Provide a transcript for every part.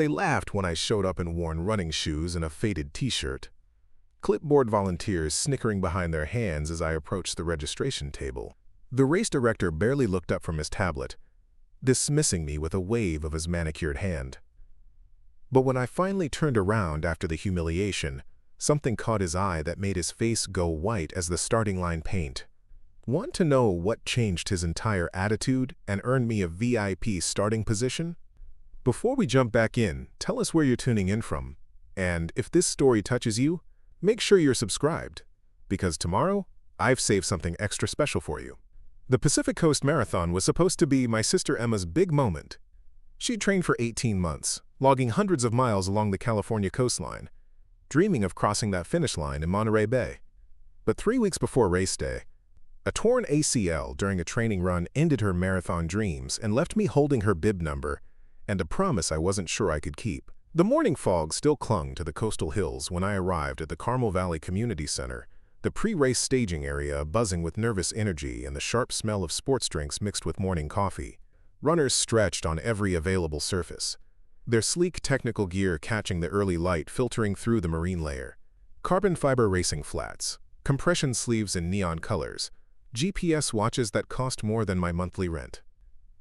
They laughed when I showed up in worn running shoes and a faded t-shirt. Clipboard volunteers snickering behind their hands as I approached the registration table. The race director barely looked up from his tablet, dismissing me with a wave of his manicured hand. But when I finally turned around after the humiliation, something caught his eye that made his face go white as the starting line paint. Want to know what changed his entire attitude and earned me a VIP starting position? Before we jump back in, tell us where you're tuning in from. And if this story touches you, make sure you're subscribed, because tomorrow, I've saved something extra special for you. The Pacific Coast Marathon was supposed to be my sister Emma's big moment. She trained for 18 months, logging hundreds of miles along the California coastline, dreaming of crossing that finish line in Monterey Bay. But 3 weeks before race day, a torn ACL during a training run ended her marathon dreams and left me holding her bib number and a promise I wasn't sure I could keep. The morning fog still clung to the coastal hills when I arrived at the Carmel Valley Community Center, the pre-race staging area buzzing with nervous energy and the sharp smell of sports drinks mixed with morning coffee. Runners stretched on every available surface, their sleek technical gear catching the early light filtering through the marine layer. Carbon fiber racing flats, compression sleeves in neon colors, GPS watches that cost more than my monthly rent.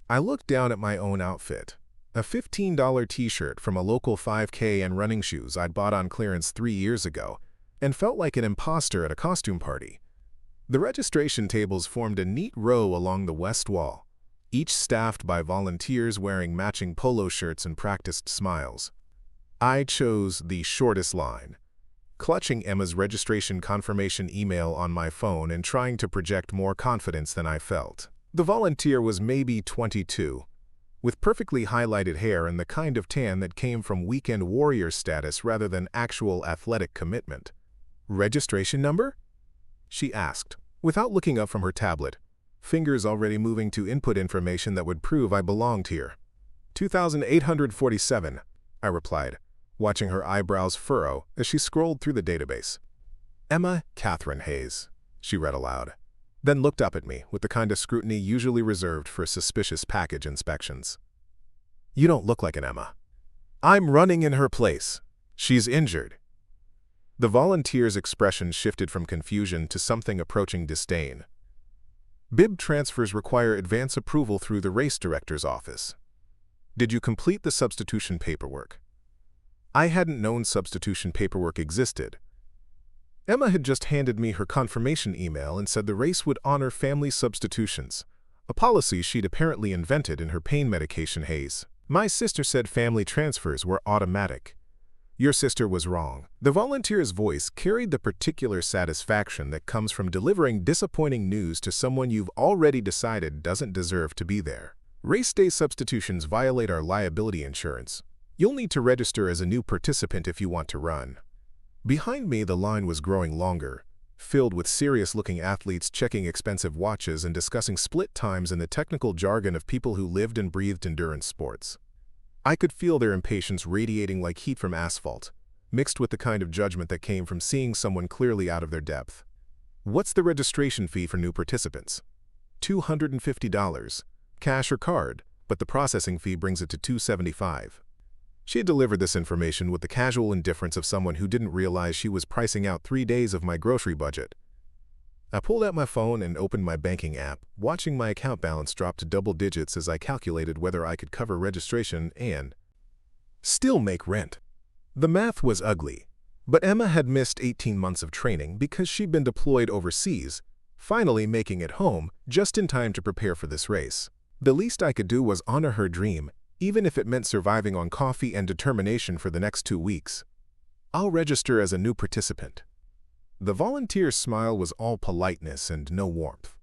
I looked down at my own outfit, a $15 t-shirt from a local 5K and running shoes I'd bought on clearance 3 years ago, and felt like an imposter at a costume party. The registration tables formed a neat row along the west wall, each staffed by volunteers wearing matching polo shirts and practiced smiles. I chose the shortest line, clutching Emma's registration confirmation email on my phone and trying to project more confidence than I felt. The volunteer was maybe 22, with perfectly highlighted hair and the kind of tan that came from weekend warrior status rather than actual athletic commitment. "Registration number?" she asked, without looking up from her tablet, fingers already moving to input information that would prove I belonged here. 2,847, I replied, watching her eyebrows furrow as she scrolled through the database. "Emma Catherine Hayes," she read aloud, then looked up at me with the kind of scrutiny usually reserved for suspicious package inspections. "You don't look like an Emma. I'm running in her place. She's injured." The volunteer's expression shifted from confusion to something approaching disdain. "Bib transfers require advance approval through the race director's office. Did you complete the substitution paperwork?" I hadn't known substitution paperwork existed. Emma had just handed me her confirmation email and said the race would honor family substitutions, a policy she'd apparently invented in her pain medication haze. My sister said family transfers were automatic. Your sister was wrong. The volunteer's voice carried the particular satisfaction that comes from delivering disappointing news to someone you've already decided doesn't deserve to be there. Race day substitutions violate our liability insurance. You'll need to register as a new participant if you want to run. Behind me, the line was growing longer, filled with serious-looking athletes checking expensive watches and discussing split times in the technical jargon of people who lived and breathed endurance sports. I could feel their impatience radiating like heat from asphalt, mixed with the kind of judgment that came from seeing someone clearly out of their depth. "What's the registration fee for new participants?" $250, cash or card, but the processing fee brings it to $275. She had delivered this information with the casual indifference of someone who didn't realize she was pricing out 3 days of my grocery budget. I pulled out my phone and opened my banking app, watching my account balance drop to double digits as I calculated whether I could cover registration and still make rent. The math was ugly, but Emma had missed 18 months of training because she'd been deployed overseas, finally making it home just in time to prepare for this race. The least I could do was honor her dream, even if it meant surviving on coffee and determination for the next 2 weeks. "I'll register as a new participant." The volunteer's smile was all politeness and no warmth.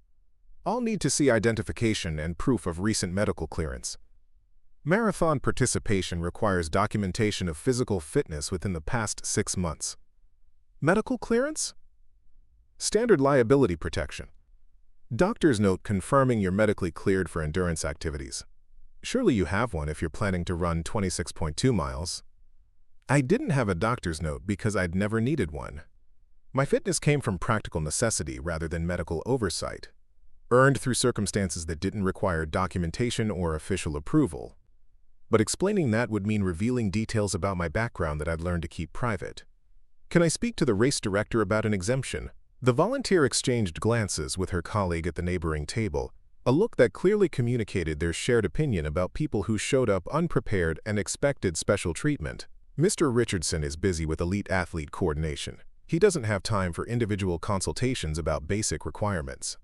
"I'll need to see identification and proof of recent medical clearance. Marathon participation requires documentation of physical fitness within the past 6 months. Medical clearance? Standard liability protection. Doctor's note confirming you're medically cleared for endurance activities. Surely you have one if you're planning to run 26.2 miles. I didn't have a doctor's note because I'd never needed one. My fitness came from practical necessity rather than medical oversight, earned through circumstances that didn't require documentation or official approval. but explaining that would mean revealing details about my background that I'd learned to keep private. Can I speak to the race director about an exemption? The volunteer exchanged glances with her colleague at the neighboring table, a look that clearly communicated their shared opinion about people who showed up unprepared and expected special treatment. Mr. Richardson is busy with elite athlete coordination. He doesn't have time for individual consultations about basic requirements.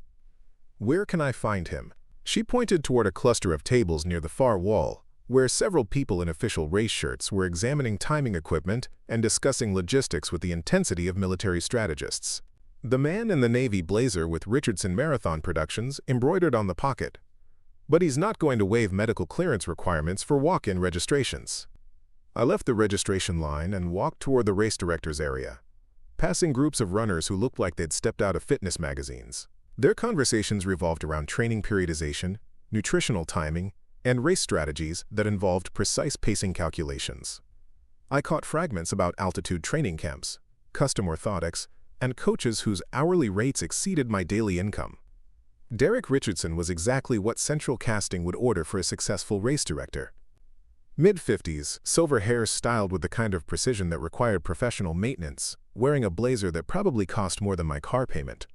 Where can I find him? She pointed toward a cluster of tables near the far wall, where several people in official race shirts were examining timing equipment and discussing logistics with the intensity of military strategists. The man in the navy blazer with Richardson Marathon Productions embroidered on the pocket. But he's not going to waive medical clearance requirements for walk-in registrations. I left the registration line and walked toward the race director's area, passing groups of runners who looked like they'd stepped out of fitness magazines. Their conversations revolved around training periodization, nutritional timing, and race strategies that involved precise pacing calculations. I caught fragments about altitude training camps, custom orthotics, and coaches whose hourly rates exceeded my daily income. Derek Richardson was exactly what central casting would order for a successful race director. Mid-50s, silver hair styled with the kind of precision that required professional maintenance, wearing a blazer that probably cost more than my car payment.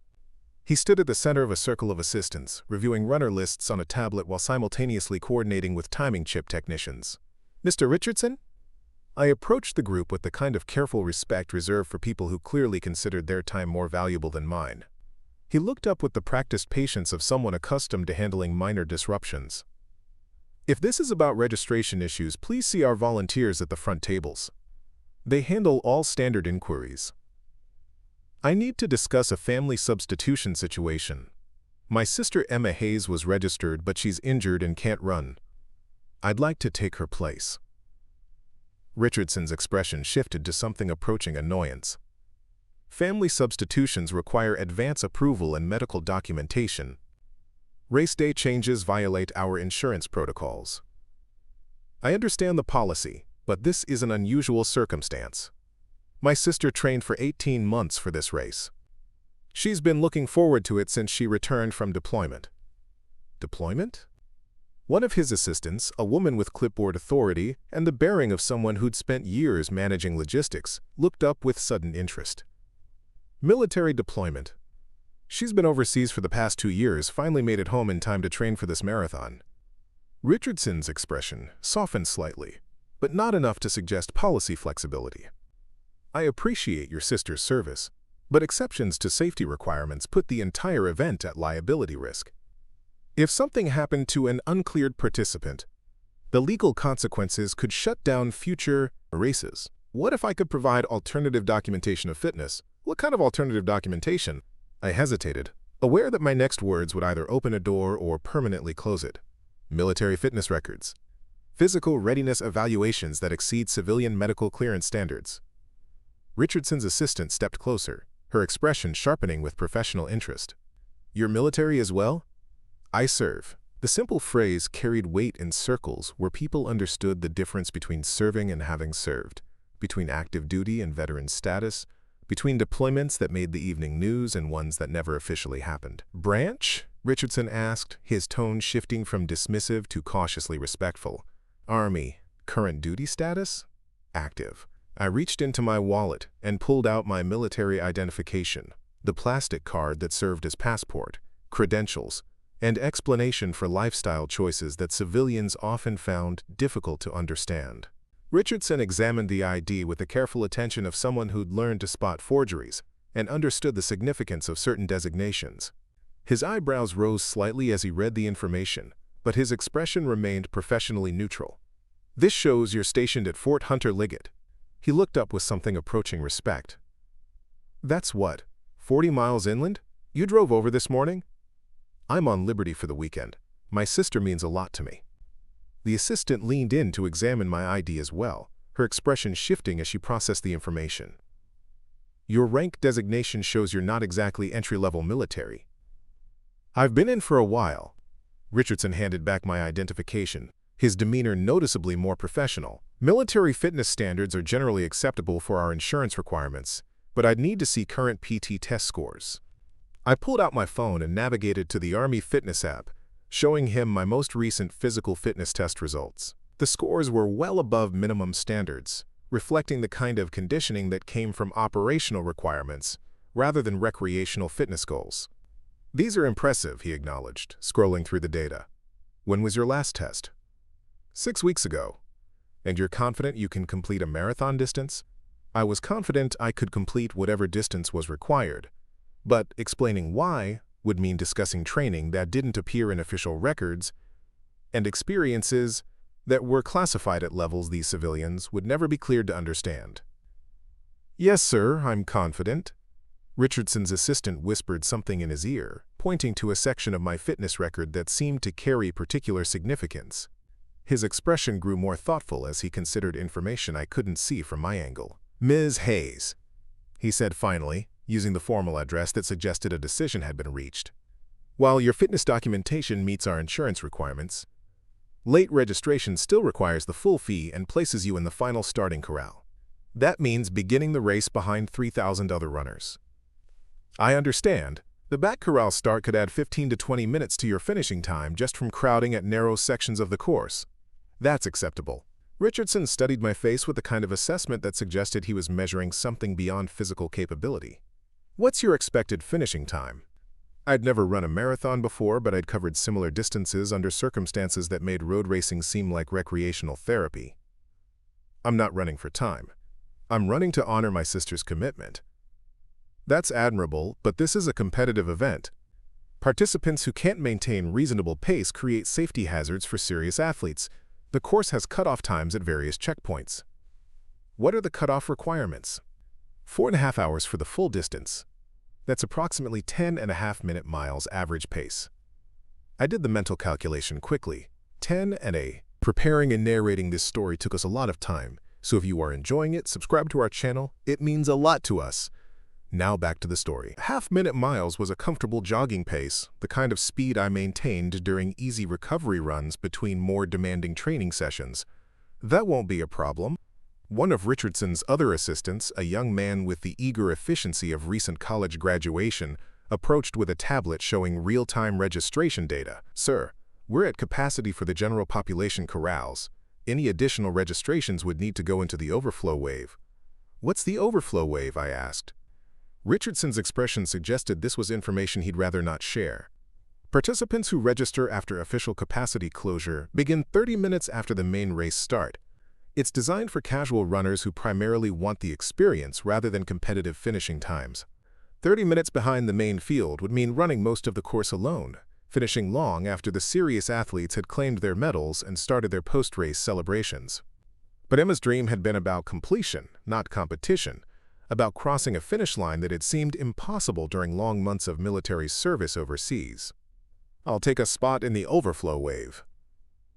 He stood at the center of a circle of assistants, reviewing runner lists on a tablet while simultaneously coordinating with timing chip technicians. "Mr. Richardson?" I approached the group with the kind of careful respect reserved for people who clearly considered their time more valuable than mine. He looked up with the practiced patience of someone accustomed to handling minor disruptions. "If this is about registration issues, please see our volunteers at the front tables. They handle all standard inquiries. I need to discuss a family substitution situation. My sister Emma Hayes was registered, but she's injured and can't run. I'd like to take her place." Richardson's expression shifted to something approaching annoyance. Family substitutions require advance approval and medical documentation. Race day changes violate our insurance protocols. I understand the policy, but this is an unusual circumstance. My sister trained for 18 months for this race. She's been looking forward to it since she returned from deployment. Deployment? One of his assistants, a woman with clipboard authority and the bearing of someone who'd spent years managing logistics, looked up with sudden interest. Military deployment. She's been overseas for the past 2 years, finally made it home in time to train for this marathon. Richardson's expression softened slightly, but not enough to suggest policy flexibility. I appreciate your sister's service, but exceptions to safety requirements put the entire event at liability risk. If something happened to an uncleared participant, the legal consequences could shut down future races. What if I could provide alternative documentation of fitness? What kind of alternative documentation? I hesitated, aware that my next words would either open a door or permanently close it. Military fitness records. Physical readiness evaluations that exceed civilian medical clearance standards. Richardson's assistant stepped closer, her expression sharpening with professional interest. "You're military as well?" "I serve." The simple phrase carried weight in circles where people understood the difference between serving and having served, between active duty and veteran status, between deployments that made the evening news and ones that never officially happened. "Branch?" Richardson asked, his tone shifting from dismissive to cautiously respectful. "Army. Current duty status?" "Active." I reached into my wallet and pulled out my military identification, the plastic card that served as passport, credentials, and explanation for lifestyle choices that civilians often found difficult to understand. Richardson examined the ID with the careful attention of someone who'd learned to spot forgeries and understood the significance of certain designations. His eyebrows rose slightly as he read the information, but his expression remained professionally neutral. "This shows you're stationed at Fort Hunter Liggett." He looked up with something approaching respect. "That's what, 40 miles inland? You drove over this morning?" "I'm on liberty for the weekend. My sister means a lot to me." The assistant leaned in to examine my ID as well, her expression shifting as she processed the information. "Your rank designation shows you're not exactly entry-level military." "I've been in for a while." Richardson handed back my identification, his demeanor noticeably more professional. "Military fitness standards are generally acceptable for our insurance requirements, but I'd need to see current PT test scores." I pulled out my phone and navigated to the Army Fitness app, showing him my most recent physical fitness test results. The scores were well above minimum standards, reflecting the kind of conditioning that came from operational requirements rather than recreational fitness goals. "These are impressive," he acknowledged, scrolling through the data. "When was your last test?" "6 weeks ago." "And you're confident you can complete a marathon distance?" I was confident I could complete whatever distance was required, but explaining why would mean discussing training that didn't appear in official records and experiences that were classified at levels these civilians would never be cleared to understand. "Yes, sir, I'm confident." Richardson's assistant whispered something in his ear, pointing to a section of my fitness record that seemed to carry particular significance. His expression grew more thoughtful as he considered information I couldn't see from my angle. "Ms. Hayes," he said finally, using the formal address that suggested a decision had been reached. "While your fitness documentation meets our insurance requirements, late registration still requires the full fee and places you in the final starting corral. That means beginning the race behind 3,000 other runners. I understand. The back corral start could add 15 to 20 minutes to your finishing time just from crowding at narrow sections of the course. That's acceptable." Richardson studied my face with the kind of assessment that suggested he was measuring something beyond physical capability. "What's your expected finishing time?" I'd never run a marathon before, but I'd covered similar distances under circumstances that made road racing seem like recreational therapy. "I'm not running for time. I'm running to honor my sister's commitment." "That's admirable, but this is a competitive event. Participants who can't maintain reasonable pace create safety hazards for serious athletes. The course has cutoff times at various checkpoints." "What are the cutoff requirements?" 4.5 hours for the full distance. That's approximately 10.5 miles average pace. I did the mental calculation quickly. 10 and a. Preparing and narrating this story took us a lot of time, so if you are enjoying it, subscribe to our channel. It means a lot to us. Now back to the story. Half-minute miles was a comfortable jogging pace, the kind of speed I maintained during easy recovery runs between more demanding training sessions. "That won't be a problem." One of Richardson's other assistants, a young man with the eager efficiency of recent college graduation, approached with a tablet showing real-time registration data. "Sir, we're at capacity for the general population corrals. Any additional registrations would need to go into the overflow wave." "What's the overflow wave?" I asked. Richardson's expression suggested this was information he'd rather not share. "Participants who register after official capacity closure begin 30 minutes after the main race start. It's designed for casual runners who primarily want the experience rather than competitive finishing times. 30 minutes behind the main field would mean running most of the course alone, finishing long after the serious athletes had claimed their medals and started their post-race celebrations." But Emma's dream had been about completion, not competition, about crossing a finish line that had seemed impossible during long months of military service overseas. "I'll take a spot in the overflow wave."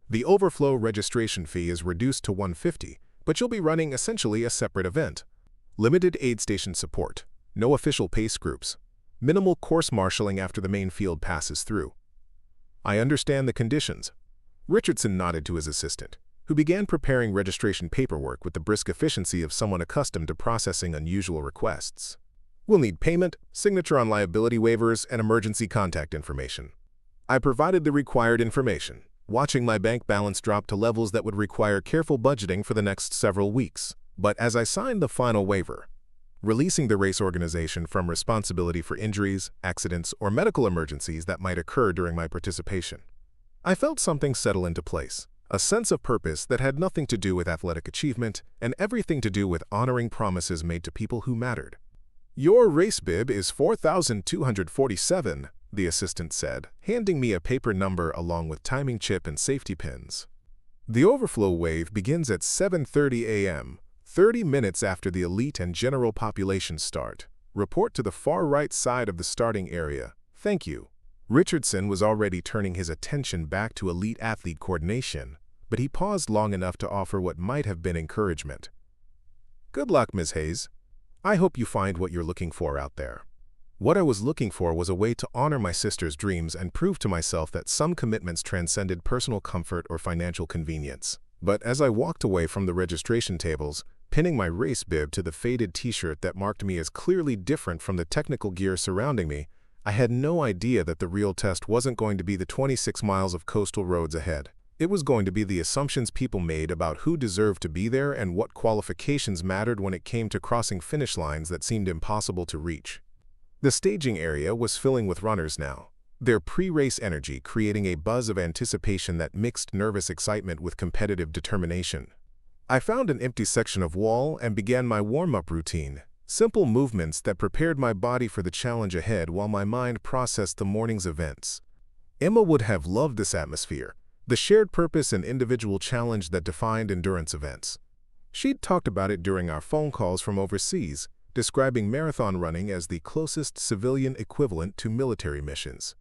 The overflow registration fee is reduced to $150, but you'll be running essentially a separate event. Limited aid station support, no official pace groups, minimal course marshalling after the main field passes through. "I understand the conditions." Richardson nodded to his assistant, who began preparing registration paperwork with the brisk efficiency of someone accustomed to processing unusual requests. "We'll need payment, signature on liability waivers, and emergency contact information." I provided the required information, watching my bank balance drop to levels that would require careful budgeting for the next several weeks. But as I signed the final waiver, releasing the race organization from responsibility for injuries, accidents, or medical emergencies that might occur during my participation, I felt something settle into place. A sense of purpose that had nothing to do with athletic achievement and everything to do with honoring promises made to people who mattered. "Your race bib is 4,247, the assistant said, handing me a paper number along with timing chip and safety pins. "The overflow wave begins at 7:30 a.m., 30 minutes after the elite and general population start. Report to the far right side of the starting area. Thank you." Richardson was already turning his attention back to elite athlete coordination, but he paused long enough to offer what might have been encouragement. "Good luck, Ms. Hayes. I hope you find what you're looking for out there." What I was looking for was a way to honor my sister's dreams and prove to myself that some commitments transcended personal comfort or financial convenience. But as I walked away from the registration tables, pinning my race bib to the faded t-shirt that marked me as clearly different from the technical gear surrounding me, I had no idea that the real test wasn't going to be the 26 miles of coastal roads ahead. It was going to be the assumptions people made about who deserved to be there and what qualifications mattered when it came to crossing finish lines that seemed impossible to reach. The staging area was filling with runners now, their pre-race energy creating a buzz of anticipation that mixed nervous excitement with competitive determination. I found an empty section of wall and began my warm-up routine, simple movements that prepared my body for the challenge ahead while my mind processed the morning's events. Emma would have loved this atmosphere, the shared purpose and individual challenge that defined endurance events. She'd talked about it during our phone calls from overseas, describing marathon running as the closest civilian equivalent to military missions.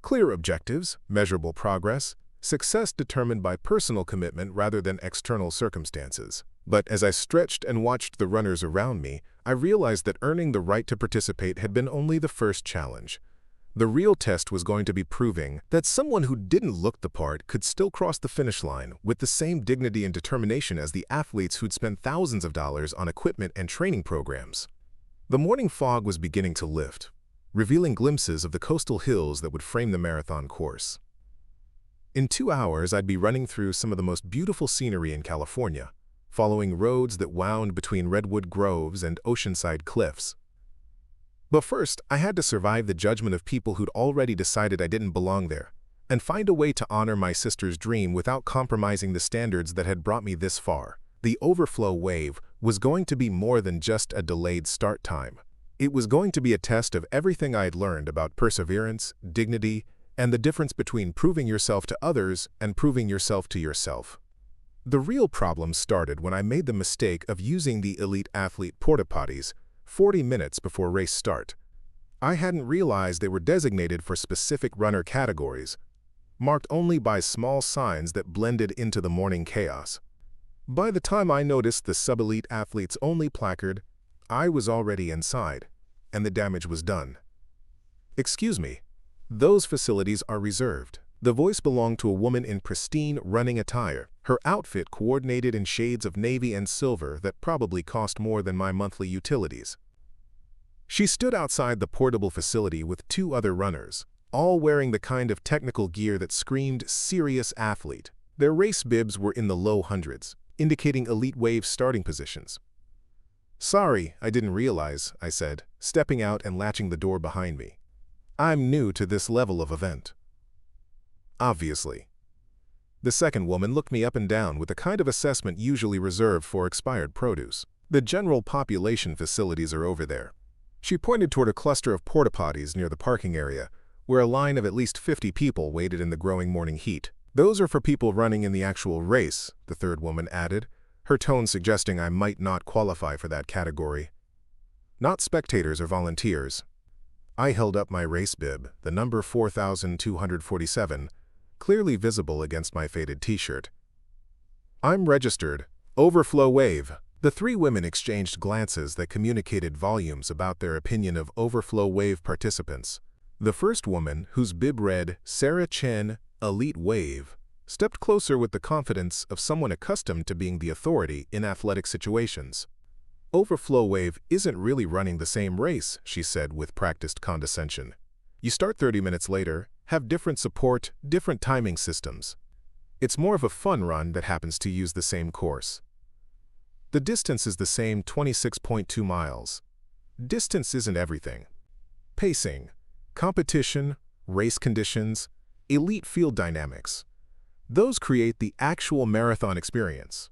Clear objectives, measurable progress, success determined by personal commitment rather than external circumstances. But as I stretched and watched the runners around me, I realized that earning the right to participate had been only the first challenge. The real test was going to be proving that someone who didn't look the part could still cross the finish line with the same dignity and determination as the athletes who'd spent thousands of dollars on equipment and training programs. The morning fog was beginning to lift, revealing glimpses of the coastal hills that would frame the marathon course. In 2 hours, I'd be running through some of the most beautiful scenery in California, following roads that wound between redwood groves and oceanside cliffs. But first, I had to survive the judgment of people who'd already decided I didn't belong there, and find a way to honor my sister's dream without compromising the standards that had brought me this far. The overflow wave was going to be more than just a delayed start time. It was going to be a test of everything I had learned about perseverance, dignity, and the difference between proving yourself to others and proving yourself to yourself. The real problem started when I made the mistake of using the elite athlete porta potties 40 minutes before race start. I hadn't realized they were designated for specific runner categories, marked only by small signs that blended into the morning chaos. By the time I noticed the sub-elite athletes only placard, I was already inside, and the damage was done. "Excuse me, those facilities are reserved." The voice belonged to a woman in pristine running attire, her outfit coordinated in shades of navy and silver that probably cost more than my monthly utilities. She stood outside the portable facility with 2 other runners, all wearing the kind of technical gear that screamed serious athlete. Their race bibs were in the low hundreds, indicating elite wave starting positions. "Sorry, I didn't realize," I said, stepping out and latching the door behind me. "I'm new to this level of event." "Obviously." The second woman looked me up and down with the kind of assessment usually reserved for expired produce. "The general population facilities are over there." She pointed toward a cluster of porta potties near the parking area, where a line of at least 50 people waited in the growing morning heat. "Those are for people running in the actual race," the third woman added, her tone suggesting I might not qualify for that category. "Not spectators or volunteers." I held up my race bib, the number 4247, clearly visible against my faded t-shirt. "I'm registered. Overflow wave." The 3 women exchanged glances that communicated volumes about their opinion of overflow wave participants. The first woman, whose bib read Sarah Chen, Elite Wave, stepped closer with the confidence of someone accustomed to being the authority in athletic situations. "Overflow wave isn't really running the same race," she said with practiced condescension. "You start 30 minutes later, have different support, different timing systems. It's more of a fun run that happens to use the same course. The distance is the same, 26.2 miles. Distance isn't everything. Pacing, competition, race conditions, elite field dynamics. Those create the actual marathon experience.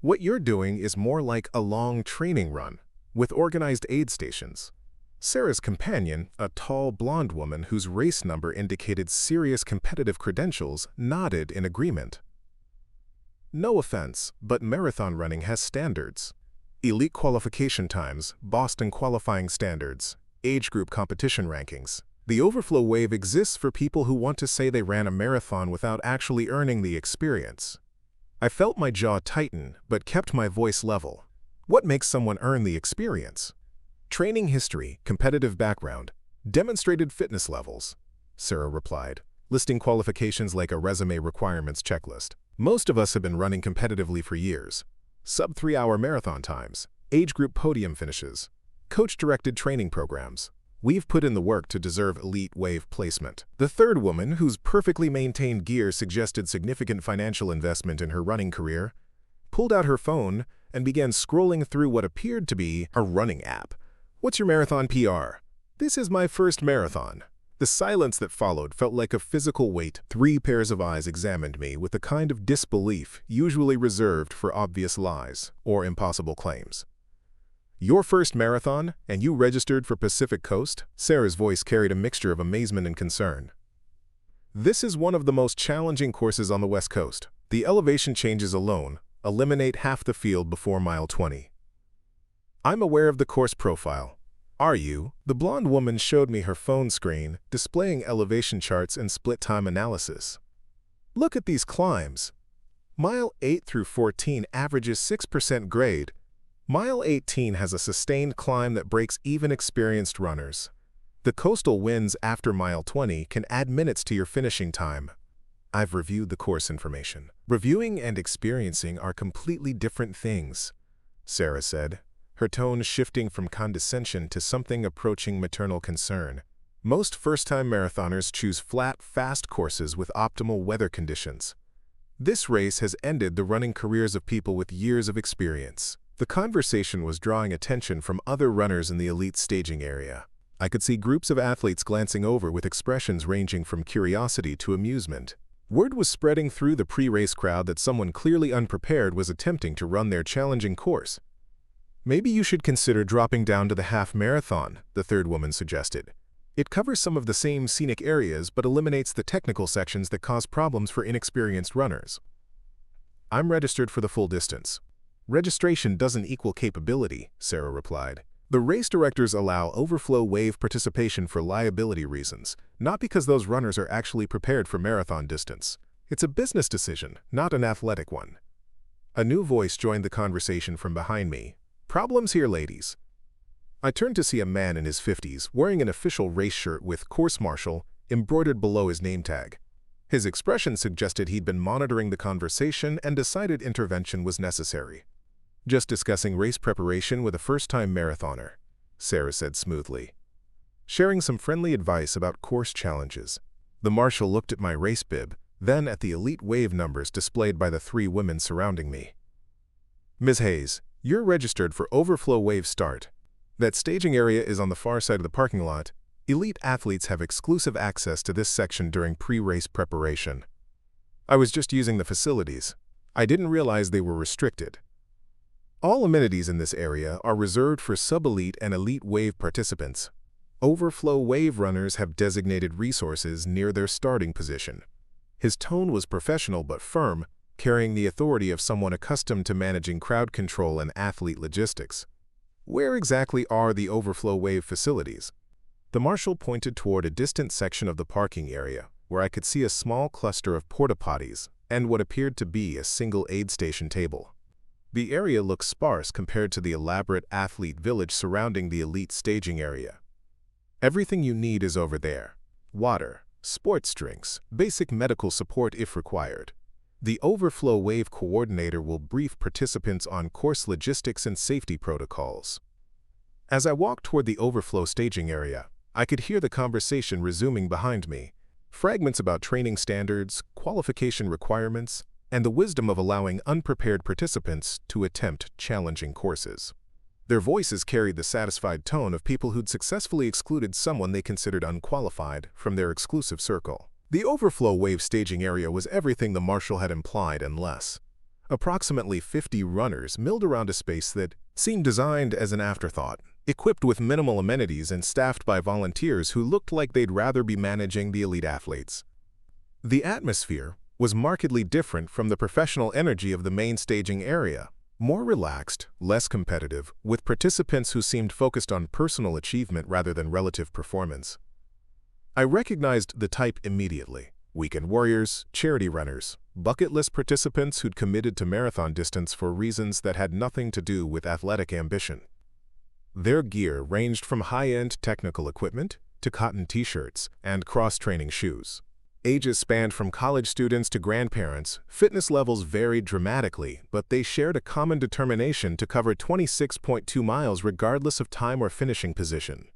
What you're doing is more like a long training run, with organized aid stations." Sarah's companion, a tall blonde woman whose race number indicated serious competitive credentials, nodded in agreement. "No offense, but marathon running has standards. Elite qualification times, Boston qualifying standards, age group competition rankings. The overflow wave exists for people who want to say they ran a marathon without actually earning the experience." I felt my jaw tighten, but kept my voice level. "What makes someone earn the experience?" "Training history, competitive background, demonstrated fitness levels," Sarah replied, listing qualifications like a resume requirements checklist. "Most of us have been running competitively for years. Sub-3-hour marathon times, age group podium finishes, coach-directed training programs. We've put in the work to deserve elite wave placement. The third woman, whose perfectly maintained gear suggested significant financial investment in her running career, pulled out her phone and began scrolling through what appeared to be a running app. "What's your marathon PR?" "This is my first marathon." The silence that followed felt like a physical weight. 3 pairs of eyes examined me with the kind of disbelief usually reserved for obvious lies or impossible claims. "Your first marathon, and you registered for Pacific Coast?" Sarah's voice carried a mixture of amazement and concern. "This is one of the most challenging courses on the West Coast. The elevation changes alone eliminate half the field before mile 20. I'm aware of the course profile. Are you?" The blonde woman showed me her phone screen, displaying elevation charts and split time analysis. "Look at these climbs. Mile 8 through 14 averages 6% grade. Mile 18 has a sustained climb that breaks even experienced runners. The coastal winds after mile 20 can add minutes to your finishing time." I've reviewed the course information. "Reviewing and experiencing are completely different things," Sarah said, her tone shifting from condescension to something approaching maternal concern. "Most first-time marathoners choose flat, fast courses with optimal weather conditions. This race has ended the running careers of people with years of experience." The conversation was drawing attention from other runners in the elite staging area. I could see groups of athletes glancing over with expressions ranging from curiosity to amusement. Word was spreading through the pre-race crowd that someone clearly unprepared was attempting to run their challenging course. "Maybe you should consider dropping down to the half marathon," the third woman suggested. "It covers some of the same scenic areas but eliminates the technical sections that cause problems for inexperienced runners." "I'm registered for the full distance." "Registration doesn't equal capability," Sarah replied. "The race directors allow overflow wave participation for liability reasons, not because those runners are actually prepared for marathon distance. It's a business decision, not an athletic one." A new voice joined the conversation from behind me. "Problems here, ladies." I turned to see a man in his 50s wearing an official race shirt with "Course Marshal" embroidered below his name tag. His expression suggested he'd been monitoring the conversation and decided intervention was necessary. "Just discussing race preparation with a first-time marathoner," Sarah said smoothly. "Sharing some friendly advice about course challenges." The marshal looked at my race bib, then at the elite wave numbers displayed by the 3 women surrounding me. "Ms. Hayes, you're registered for overflow wave start. That staging area is on the far side of the parking lot. Elite athletes have exclusive access to this section during pre-race preparation." I was just using the facilities. I didn't realize they were restricted. "All amenities in this area are reserved for sub-elite and elite wave participants. Overflow wave runners have designated resources near their starting position." His tone was professional but firm, carrying the authority of someone accustomed to managing crowd control and athlete logistics. "Where exactly are the overflow wave facilities?" The marshal pointed toward a distant section of the parking area, where I could see a small cluster of porta-potties and what appeared to be a single aid station table. The area looked sparse compared to the elaborate athlete village surrounding the elite staging area. "Everything you need is over there. Water, sports drinks, basic medical support if required. The overflow wave coordinator will brief participants on course logistics and safety protocols." As I walked toward the overflow staging area, I could hear the conversation resuming behind me. Fragments about training standards, qualification requirements, and the wisdom of allowing unprepared participants to attempt challenging courses. Their voices carried the satisfied tone of people who'd successfully excluded someone they considered unqualified from their exclusive circle. The overflow wave staging area was everything the marshal had implied and less. Approximately 50 runners milled around a space that seemed designed as an afterthought, equipped with minimal amenities and staffed by volunteers who looked like they'd rather be managing the elite athletes. The atmosphere was markedly different from the professional energy of the main staging area, more relaxed, less competitive, with participants who seemed focused on personal achievement rather than relative performance. I recognized the type immediately: weekend warriors, charity runners, bucket list participants who'd committed to marathon distance for reasons that had nothing to do with athletic ambition. Their gear ranged from high-end technical equipment to cotton t-shirts and cross-training shoes. Ages spanned from college students to grandparents. Fitness levels varied dramatically, but they shared a common determination to cover 26.2 miles regardless of time or finishing position.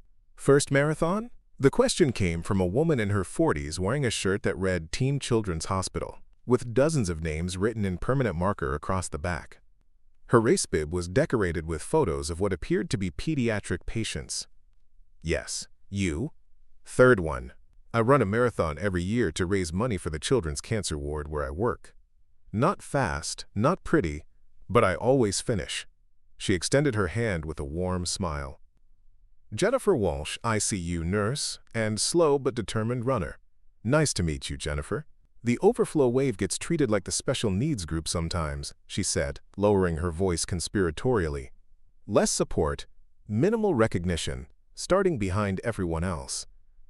First marathon? The question came from a woman in her 40s wearing a shirt that read Team Children's Hospital, with dozens of names written in permanent marker across the back. Her race bib was decorated with photos of what appeared to be pediatric patients. Yes, you. Third one. I run a marathon every year to raise money for the children's cancer ward where I work. Not fast, not pretty, but I always finish. She extended her hand with a warm smile. Jennifer Walsh, ICU nurse, and slow but determined runner. Nice to meet you, Jennifer. The overflow wave gets treated like the special needs group sometimes, she said, lowering her voice conspiratorially. Less support, minimal recognition, starting behind everyone else.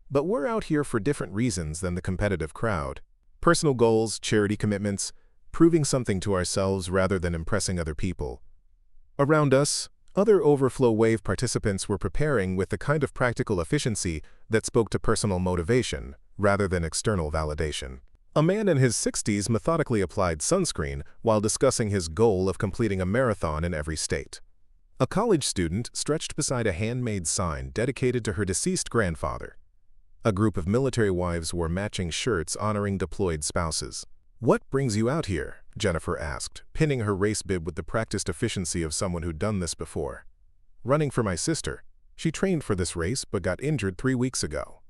But we're out here for different reasons than the competitive crowd. Personal goals, charity commitments, proving something to ourselves rather than impressing other people. Around us, other overflow wave participants were preparing with the kind of practical efficiency that spoke to personal motivation rather than external validation. A man in his 60s methodically applied sunscreen while discussing his goal of completing a marathon in every state. A college student stretched beside a handmade sign dedicated to her deceased grandfather. A group of military wives wore matching shirts honoring deployed spouses. "What brings you out here?" Jennifer asked, pinning her race bib with the practiced efficiency of someone who'd done this before. "Running for my sister. She trained for this race but got injured 3 weeks ago."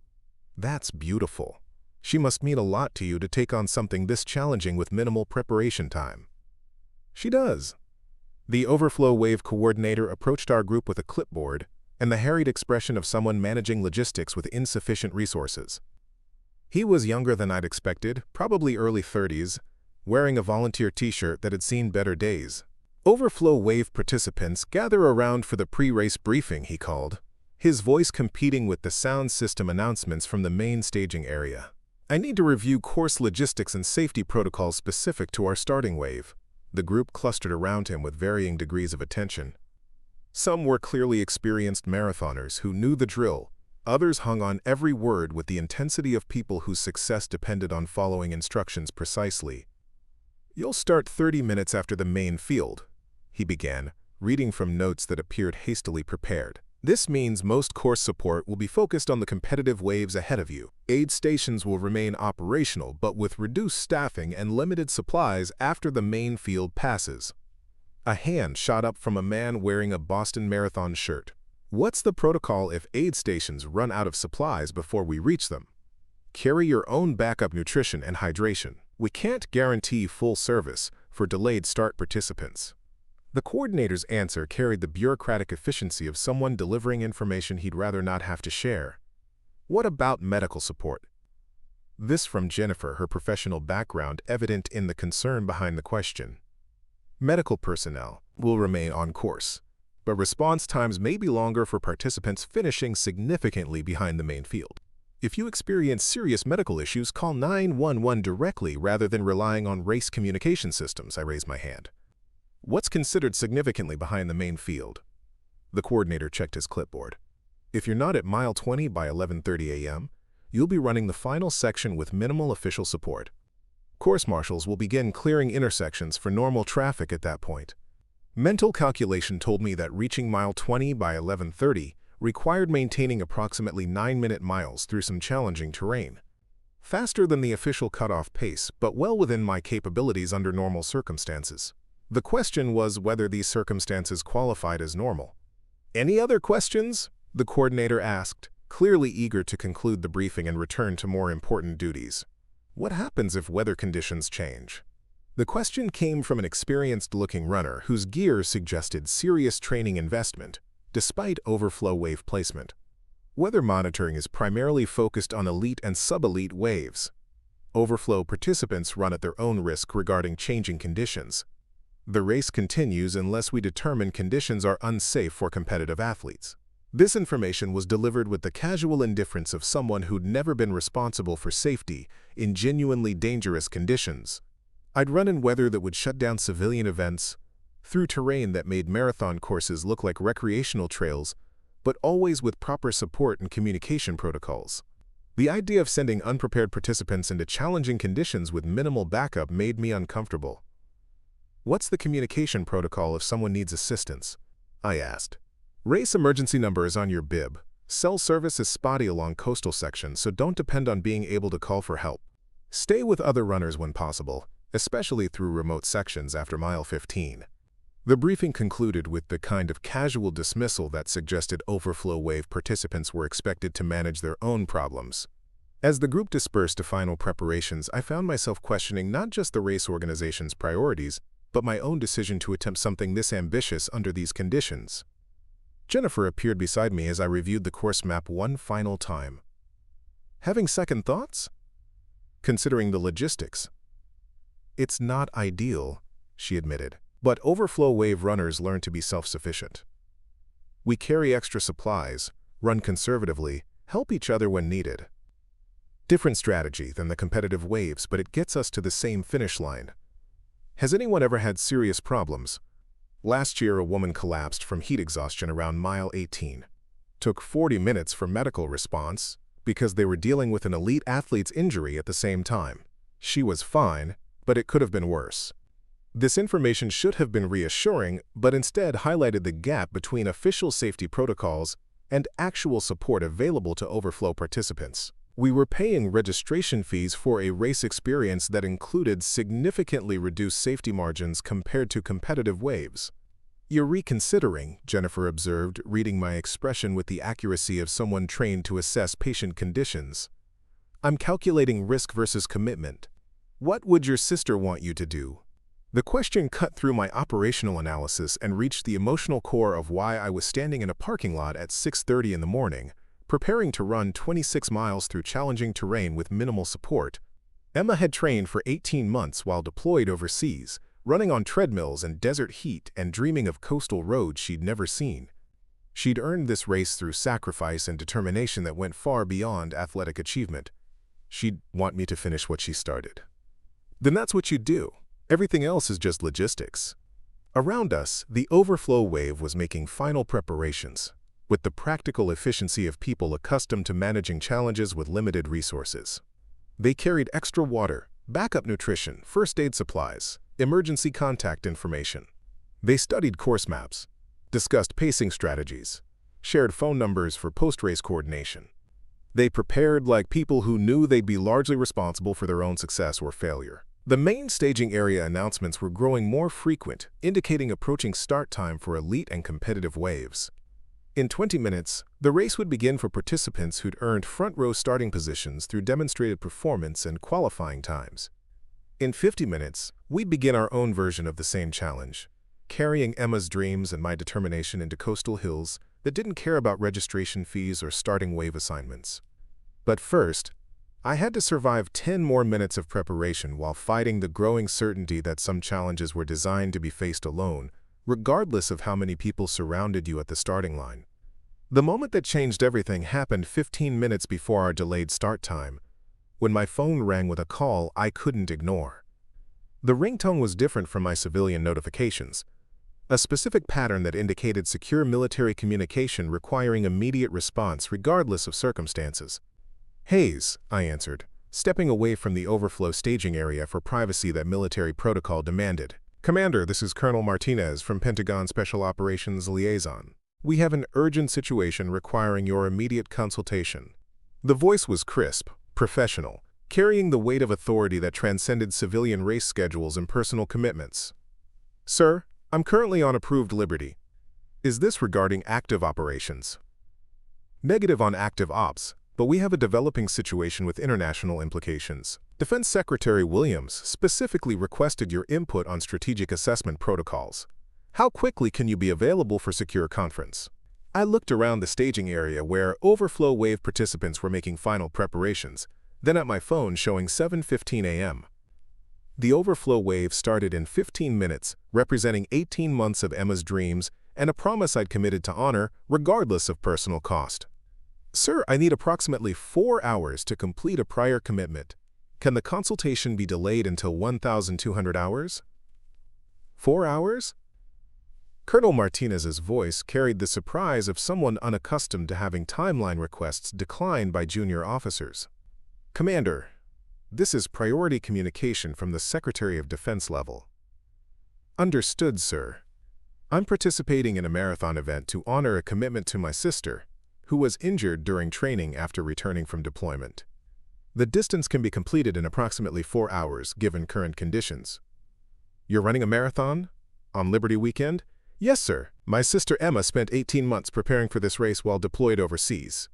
"That's beautiful. She must mean a lot to you to take on something this challenging with minimal preparation time." "She does." The overflow wave coordinator approached our group with a clipboard and the harried expression of someone managing logistics with insufficient resources. He was younger than I'd expected, probably early 30s, wearing a volunteer t-shirt that had seen better days. "Overflow wave participants gather around for the pre-race briefing," he called, his voice competing with the sound system announcements from the main staging area. "I need to review course logistics and safety protocols specific to our starting wave." The group clustered around him with varying degrees of attention. Some were clearly experienced marathoners who knew the drill. Others hung on every word with the intensity of people whose success depended on following instructions precisely. "You'll start 30 minutes after the main field," he began, reading from notes that appeared hastily prepared. "This means most course support will be focused on the competitive waves ahead of you. Aid stations will remain operational but with reduced staffing and limited supplies after the main field passes." A hand shot up from a man wearing a Boston Marathon shirt. "What's the protocol if aid stations run out of supplies before we reach them?" "Carry your own backup nutrition and hydration. We can't guarantee full service for delayed start participants." The coordinator's answer carried the bureaucratic efficiency of someone delivering information he'd rather not have to share. "What about medical support?" This from Jennifer, her professional background evident in the concern behind the question. "Medical personnel will remain on course, but response times may be longer for participants finishing significantly behind the main field. If you experience serious medical issues, call 911 directly rather than relying on race communication systems." I raised my hand. "What's considered significantly behind the main field?" The coordinator checked his clipboard. "If you're not at mile 20 by 11:30 a.m., you'll be running the final section with minimal official support. Course marshals will begin clearing intersections for normal traffic at that point." Mental calculation told me that reaching mile 20 by 11:30 required maintaining approximately 9-minute miles through some challenging terrain. Faster than the official cutoff pace, but well within my capabilities under normal circumstances. The question was whether these circumstances qualified as normal. "Any other questions?" the coordinator asked, clearly eager to conclude the briefing and return to more important duties. "What happens if weather conditions change?" The question came from an experienced-looking runner whose gear suggested serious training investment, despite overflow wave placement. Weather monitoring is primarily focused on elite and sub-elite waves. Overflow participants run at their own risk regarding changing conditions. The race continues unless we determine conditions are unsafe for competitive athletes. This information was delivered with the casual indifference of someone who'd never been responsible for safety in genuinely dangerous conditions. I'd run in weather that would shut down civilian events, through terrain that made marathon courses look like recreational trails, but always with proper support and communication protocols. The idea of sending unprepared participants into challenging conditions with minimal backup made me uncomfortable. "What's the communication protocol if someone needs assistance?" I asked. "Race emergency number is on your bib," Cell service is spotty along coastal sections, so don't depend on being able to call for help. Stay with other runners when possible, especially through remote sections after mile 15. The briefing concluded with the kind of casual dismissal that suggested overflow wave participants were expected to manage their own problems. As the group dispersed to final preparations, I found myself questioning not just the race organization's priorities, but my own decision to attempt something this ambitious under these conditions. Jennifer appeared beside me as I reviewed the course map one final time. Having second thoughts? Considering the logistics. It's not ideal, she admitted, but overflow wave runners learn to be self-sufficient. We carry extra supplies, run conservatively, help each other when needed. Different strategy than the competitive waves, but it gets us to the same finish line. Has anyone ever had serious problems? Last year, a woman collapsed from heat exhaustion around mile 18. Took 40 minutes for medical response because they were dealing with an elite athlete's injury at the same time. She was fine, but it could have been worse. This information should have been reassuring, but instead highlighted the gap between official safety protocols and actual support available to overflow participants. We were paying registration fees for a race experience that included significantly reduced safety margins compared to competitive waves. You're reconsidering, Jennifer observed, reading my expression with the accuracy of someone trained to assess patient conditions. I'm calculating risk versus commitment. What would your sister want you to do? The question cut through my operational analysis and reached the emotional core of why I was standing in a parking lot at 6:30 in the morning, preparing to run 26 miles through challenging terrain with minimal support. Emma had trained for 18 months while deployed overseas, running on treadmills in desert heat and dreaming of coastal roads she'd never seen. She'd earned this race through sacrifice and determination that went far beyond athletic achievement. She'd want me to finish what she started. Then that's what you'd do. Everything else is just logistics. Around us, the overflow wave was making final preparations, with the practical efficiency of people accustomed to managing challenges with limited resources. They carried extra water, backup nutrition, first aid supplies, emergency contact information. They studied course maps, discussed pacing strategies, shared phone numbers for post-race coordination. They prepared like people who knew they'd be largely responsible for their own success or failure. The main staging area announcements were growing more frequent, indicating approaching start time for elite and competitive waves. In 20 minutes, the race would begin for participants who'd earned front-row starting positions through demonstrated performance and qualifying times. In 50 minutes, we'd begin our own version of the same challenge, carrying Emma's dreams and my determination into coastal hills that didn't care about registration fees or starting wave assignments. But first, I had to survive 10 more minutes of preparation while fighting the growing certainty that some challenges were designed to be faced alone, regardless of how many people surrounded you at the starting line. The moment that changed everything happened 15 minutes before our delayed start time, when my phone rang with a call I couldn't ignore. The ringtone was different from my civilian notifications, a specific pattern that indicated secure military communication requiring immediate response regardless of circumstances. "Hayes," I answered, stepping away from the overflow staging area for privacy that military protocol demanded. "Commander, this is Colonel Martinez from Pentagon Special Operations Liaison. We have an urgent situation requiring your immediate consultation." The voice was crisp, professional, carrying the weight of authority that transcended civilian race schedules and personal commitments. "Sir, I'm currently on approved liberty. Is this regarding active operations?" "Negative on active ops, but we have a developing situation with international implications. Defense Secretary Williams specifically requested your input on strategic assessment protocols. How quickly can you be available for secure conference?" I looked around the staging area where overflow wave participants were making final preparations, then at my phone showing 7:15 a.m. The overflow wave started in 15 minutes, representing 18 months of Emma's dreams and a promise I'd committed to honor regardless of personal cost. "Sir, I need approximately 4 hours to complete a prior commitment. Can the consultation be delayed until 1,200 hours?" 4 hours? Colonel Martinez's voice carried the surprise of someone unaccustomed to having timeline requests declined by junior officers. "Commander, this is priority communication from the Secretary of Defense level." "Understood, sir. I'm participating in a marathon event to honor a commitment to my sister, who was injured during training after returning from deployment. The distance can be completed in approximately 4 hours, given current conditions. You're running a marathon? On Liberty Weekend? Yes, sir. My sister Emma spent 18 months preparing for this race while deployed overseas.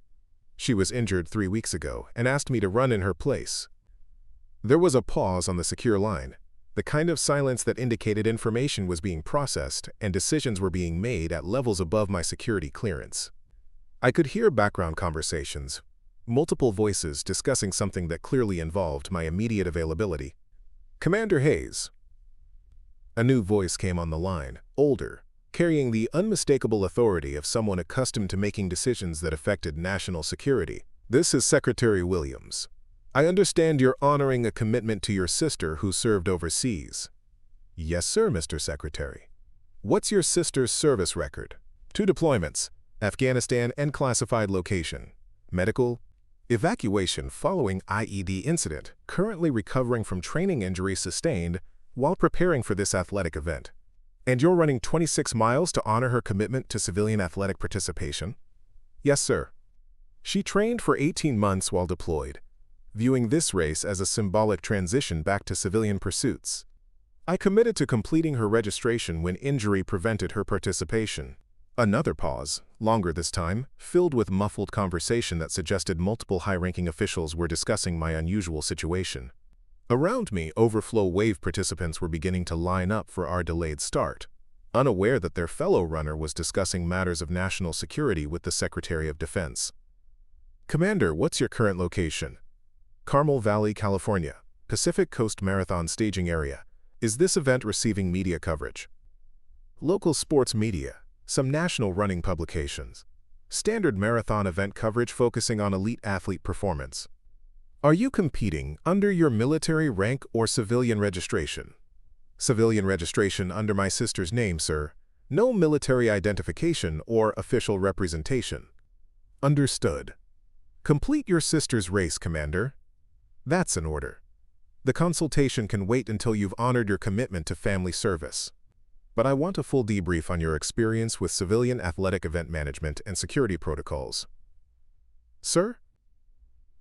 She was injured 3 weeks ago and asked me to run in her place. There was a pause on the secure line, the kind of silence that indicated information was being processed and decisions were being made at levels above my security clearance. I could hear background conversations, multiple voices discussing something that clearly involved my immediate availability. Commander Hayes. A new voice came on the line, older, carrying the unmistakable authority of someone accustomed to making decisions that affected national security. This is Secretary Williams. I understand you're honoring a commitment to your sister who served overseas. Yes, sir, Mr. Secretary. What's your sister's service record? 2 deployments, Afghanistan and classified location. Medical, evacuation following IED incident, currently recovering from training injury sustained while preparing for this athletic event. And you're running 26 miles to honor her commitment to civilian athletic participation? Yes, sir. She trained for 18 months while deployed, viewing this race as a symbolic transition back to civilian pursuits. I committed to completing her registration when injury prevented her participation. Another pause, longer this time, filled with muffled conversation that suggested multiple high-ranking officials were discussing my unusual situation. Around me, overflow wave participants were beginning to line up for our delayed start, unaware that their fellow runner was discussing matters of national security with the Secretary of Defense. Commander, what's your current location? Carmel Valley, California, Pacific Coast Marathon staging area. Is this event receiving media coverage? Local sports media, some national running publications. Standard marathon event coverage focusing on elite athlete performance. Are you competing under your military rank or civilian registration? Civilian registration under my sister's name, sir. No military identification or official representation. Understood. Complete your sister's race, Commander. That's an order. The consultation can wait until you've honored your commitment to family service. But I want a full debrief on your experience with civilian athletic event management and security protocols. Sir?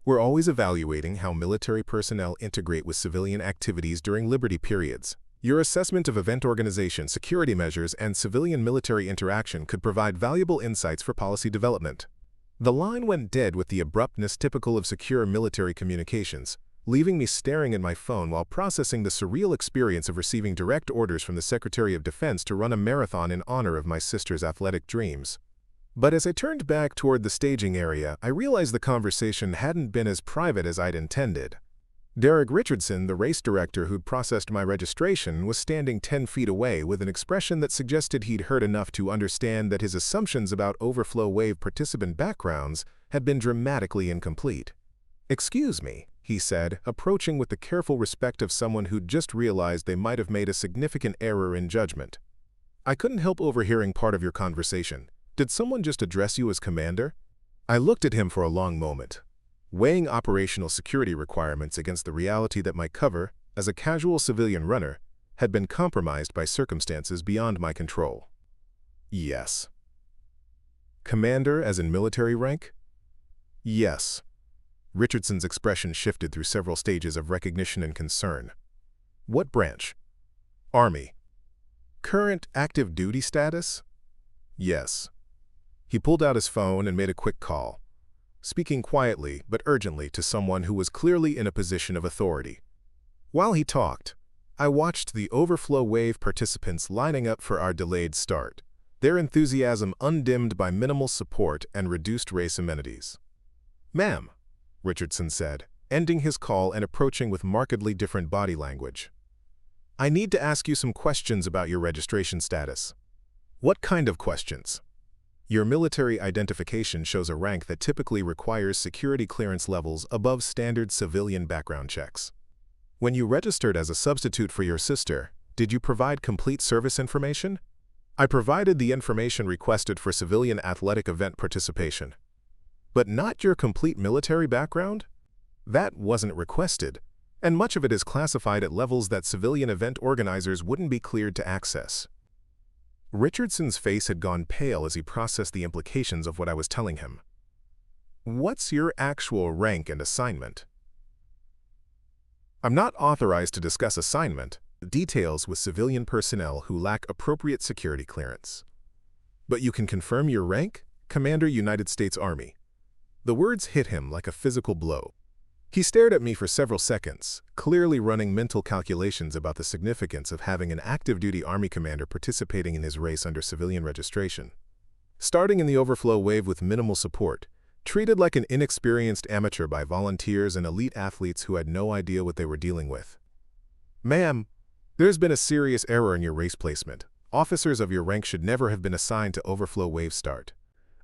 We're always evaluating how military personnel integrate with civilian activities during liberty periods. Your assessment of event organization, security measures, and civilian-military interaction could provide valuable insights for policy development. The line went dead with the abruptness typical of secure military communications, leaving me staring at my phone while processing the surreal experience of receiving direct orders from the Secretary of Defense to run a marathon in honor of my sister's athletic dreams. But as I turned back toward the staging area, I realized the conversation hadn't been as private as I'd intended. Derek Richardson, the race director who'd processed my registration, was standing 10 feet away with an expression that suggested he'd heard enough to understand that his assumptions about overflow wave participant backgrounds had been dramatically incomplete. "Excuse me," he said, approaching with the careful respect of someone who'd just realized they might have made a significant error in judgment. "I couldn't help overhearing part of your conversation. Did someone just address you as Commander?" I looked at him for a long moment, weighing operational security requirements against the reality that my cover, as a casual civilian runner, had been compromised by circumstances beyond my control. Yes. Commander as in military rank? Yes. Richardson's expression shifted through several stages of recognition and concern. What branch? Army. Current active duty status? Yes. He pulled out his phone and made a quick call, speaking quietly but urgently to someone who was clearly in a position of authority. While he talked, I watched the overflow wave participants lining up for our delayed start, their enthusiasm undimmed by minimal support and reduced race amenities. "Ma'am," Richardson said, ending his call and approaching with markedly different body language. "I need to ask you some questions about your registration status." "What kind of questions?" "Your military identification shows a rank that typically requires security clearance levels above standard civilian background checks. When you registered as a substitute for your sister, did you provide complete service information?" "I provided the information requested for civilian athletic event participation." "But not your complete military background?" "That wasn't requested, and much of it is classified at levels that civilian event organizers wouldn't be cleared to access." Richardson's face had gone pale as he processed the implications of what I was telling him. What's your actual rank and assignment? I'm not authorized to discuss assignment details with civilian personnel who lack appropriate security clearance. But you can confirm your rank? Commander, United States Army. The words hit him like a physical blow. He stared at me for several seconds, clearly running mental calculations about the significance of having an active-duty Army commander participating in his race under civilian registration. Starting in the overflow wave with minimal support, treated like an inexperienced amateur by volunteers and elite athletes who had no idea what they were dealing with. Ma'am, there's been a serious error in your race placement. Officers of your rank should never have been assigned to overflow wave start.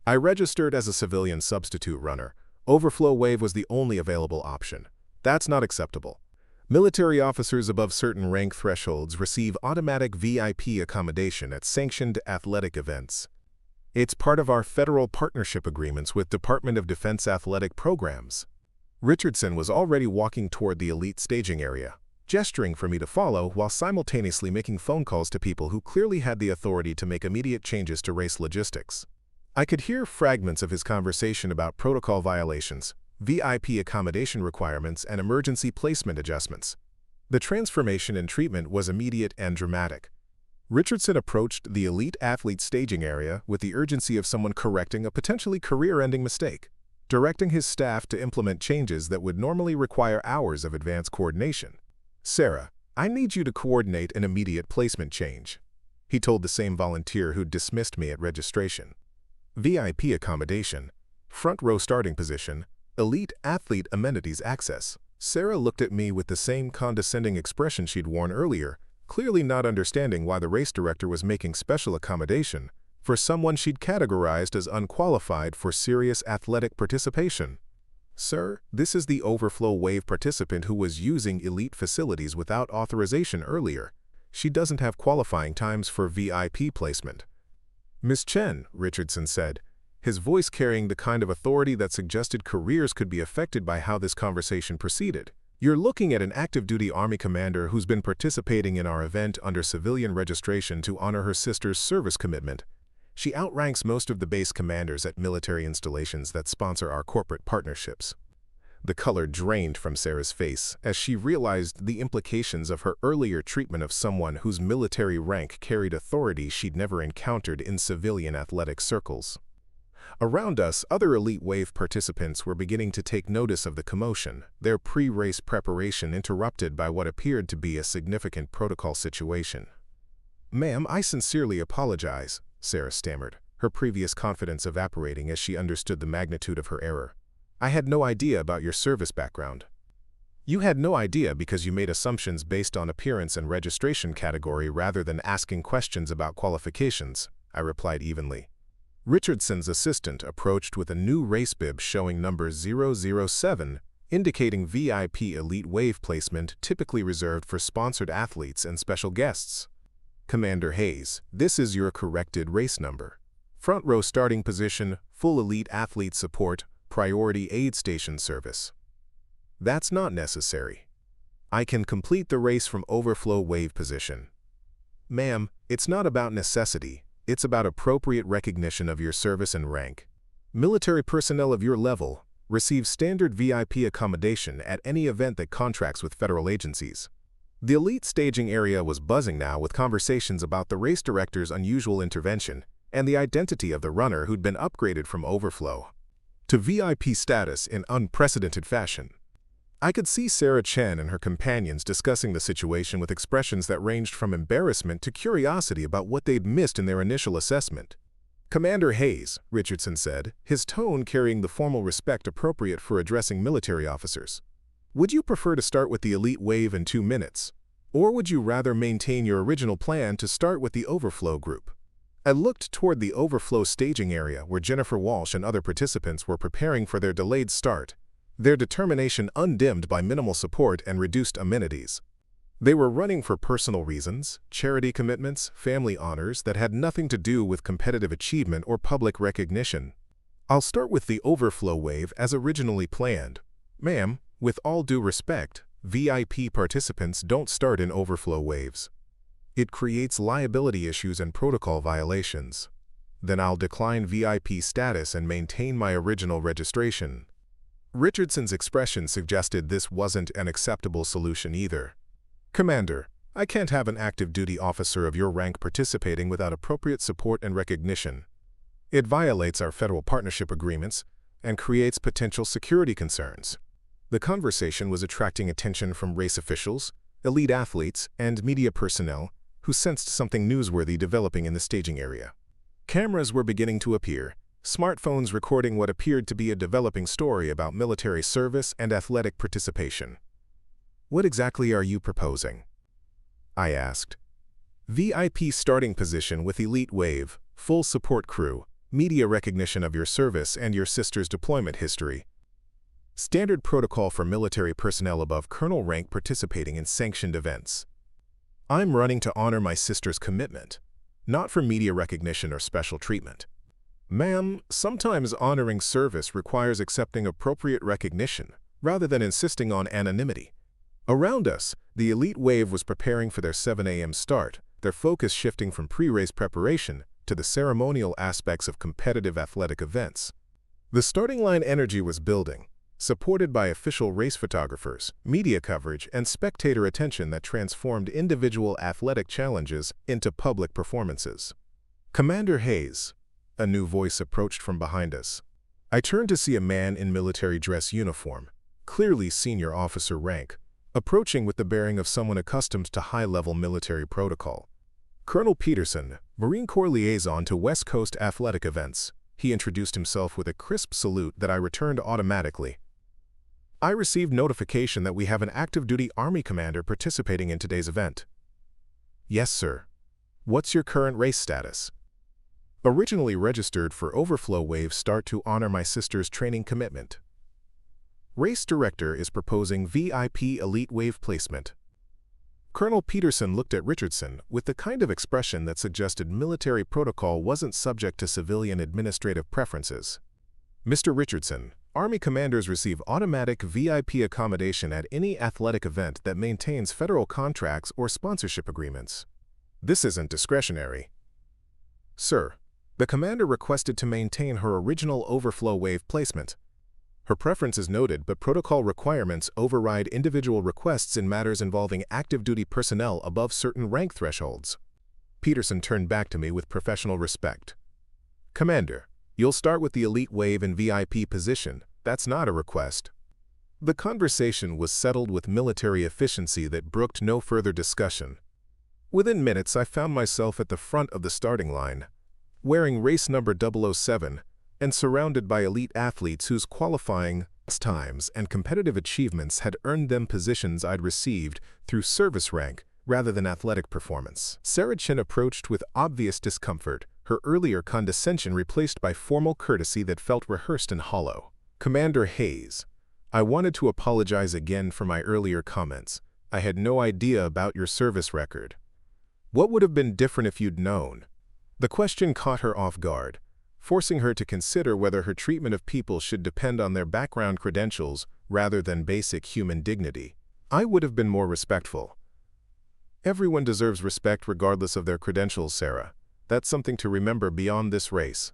I registered as a civilian substitute runner. Overflow wave was the only available option. That's not acceptable. Military officers above certain rank thresholds receive automatic VIP accommodation at sanctioned athletic events. It's part of our federal partnership agreements with Department of Defense athletic programs. Richardson was already walking toward the elite staging area, gesturing for me to follow while simultaneously making phone calls to people who clearly had the authority to make immediate changes to race logistics. I could hear fragments of his conversation about protocol violations, VIP accommodation requirements, and emergency placement adjustments. The transformation in treatment was immediate and dramatic. Richardson approached the elite athlete staging area with the urgency of someone correcting a potentially career-ending mistake, directing his staff to implement changes that would normally require hours of advanced coordination. "Sarah, I need you to coordinate an immediate placement change," he told the same volunteer who'd dismissed me at registration. VIP accommodation, front row starting position, elite athlete amenities access. Sarah looked at me with the same condescending expression she'd worn earlier, clearly not understanding why the race director was making special accommodation for someone she'd categorized as unqualified for serious athletic participation. "Sir, this is the overflow wave participant who was using elite facilities without authorization earlier. She doesn't have qualifying times for VIP placement." "Miss Chen," Richardson said, his voice carrying the kind of authority that suggested careers could be affected by how this conversation proceeded. "You're looking at an active-duty Army commander who's been participating in our event under civilian registration to honor her sister's service commitment. She outranks most of the base commanders at military installations that sponsor our corporate partnerships." The color drained from Sarah's face as she realized the implications of her earlier treatment of someone whose military rank carried authority she'd never encountered in civilian athletic circles. Around us, other elite wave participants were beginning to take notice of the commotion, their pre-race preparation interrupted by what appeared to be a significant protocol situation. "Ma'am, I sincerely apologize," Sarah stammered, her previous confidence evaporating as she understood the magnitude of her error. "I had no idea about your service background." "You had no idea because you made assumptions based on appearance and registration category rather than asking questions about qualifications," I replied evenly. Richardson's assistant approached with a new race bib showing number 007, indicating VIP elite wave placement typically reserved for sponsored athletes and special guests. "Commander Hayes, this is your corrected race number. Front row starting position, full elite athlete support, priority aid station service." "That's not necessary. I can complete the race from overflow wave position." "Ma'am, it's not about necessity. It's about appropriate recognition of your service and rank. Military personnel of your level receive standard VIP accommodation at any event that contracts with federal agencies." The elite staging area was buzzing now with conversations about the race director's unusual intervention and the identity of the runner who'd been upgraded from overflow to VIP status in unprecedented fashion. I could see Sarah Chen and her companions discussing the situation with expressions that ranged from embarrassment to curiosity about what they'd missed in their initial assessment. "Commander Hayes," Richardson said, his tone carrying the formal respect appropriate for addressing military officers, "would you prefer to start with the elite wave in 2 minutes? Or would you rather maintain your original plan to start with the overflow group?" I looked toward the overflow staging area where Jennifer Walsh and other participants were preparing for their delayed start, their determination undimmed by minimal support and reduced amenities. They were running for personal reasons, charity commitments, family honors that had nothing to do with competitive achievement or public recognition. "I'll start with the overflow wave as originally planned. Ma'am, with all due respect, VIP participants don't start in overflow waves. It creates liability issues and protocol violations." Then I'll decline VIP status and maintain my original registration. Richardson's expression suggested this wasn't an acceptable solution either. Commander, I can't have an active duty officer of your rank participating without appropriate support and recognition. It violates our federal partnership agreements and creates potential security concerns. The conversation was attracting attention from race officials, elite athletes, and media personnel who sensed something newsworthy developing in the staging area. Cameras were beginning to appear, smartphones recording what appeared to be a developing story about military service and athletic participation. What exactly are you proposing? I asked. VIP starting position with elite wave, full support crew, media recognition of your service and your sister's deployment history. Standard protocol for military personnel above colonel rank participating in sanctioned events. I'm running to honor my sister's commitment, not for media recognition or special treatment. Ma'am, sometimes honoring service requires accepting appropriate recognition rather than insisting on anonymity. Around us, the elite wave was preparing for their 7 a.m. start, their focus shifting from pre-race preparation to the ceremonial aspects of competitive athletic events. The starting line energy was building, supported by official race photographers, media coverage, and spectator attention that transformed individual athletic challenges into public performances. Commander Hayes, a new voice approached from behind us. I turned to see a man in military dress uniform, clearly senior officer rank, approaching with the bearing of someone accustomed to high-level military protocol. Colonel Peterson, Marine Corps liaison to West Coast athletic events. He introduced himself with a crisp salute that I returned automatically. I received notification that we have an active-duty Army commander participating in today's event. Yes, sir. What's your current race status? Originally registered for overflow wave start to honor my sister's training commitment. Race director is proposing VIP elite wave placement. Colonel Peterson looked at Richardson with the kind of expression that suggested military protocol wasn't subject to civilian administrative preferences. Mr. Richardson, Army commanders receive automatic VIP accommodation at any athletic event that maintains federal contracts or sponsorship agreements. This isn't discretionary. Sir, the commander requested to maintain her original overflow wave placement. Her preference is noted, but protocol requirements override individual requests in matters involving active-duty personnel above certain rank thresholds. Peterson turned back to me with professional respect. Commander, you'll start with the elite wave in VIP position. That's not a request. The conversation was settled with military efficiency that brooked no further discussion. Within minutes, I found myself at the front of the starting line, wearing race number 007, and surrounded by elite athletes whose qualifying times and competitive achievements had earned them positions I'd received through service rank rather than athletic performance. Sarah Chin approached with obvious discomfort, her earlier condescension replaced by formal courtesy that felt rehearsed and hollow. Commander Hayes, I wanted to apologize again for my earlier comments. I had no idea about your service record. What would have been different if you'd known? The question caught her off guard, forcing her to consider whether her treatment of people should depend on their background credentials rather than basic human dignity. I would have been more respectful. Everyone deserves respect regardless of their credentials, Sarah. That's something to remember beyond this race.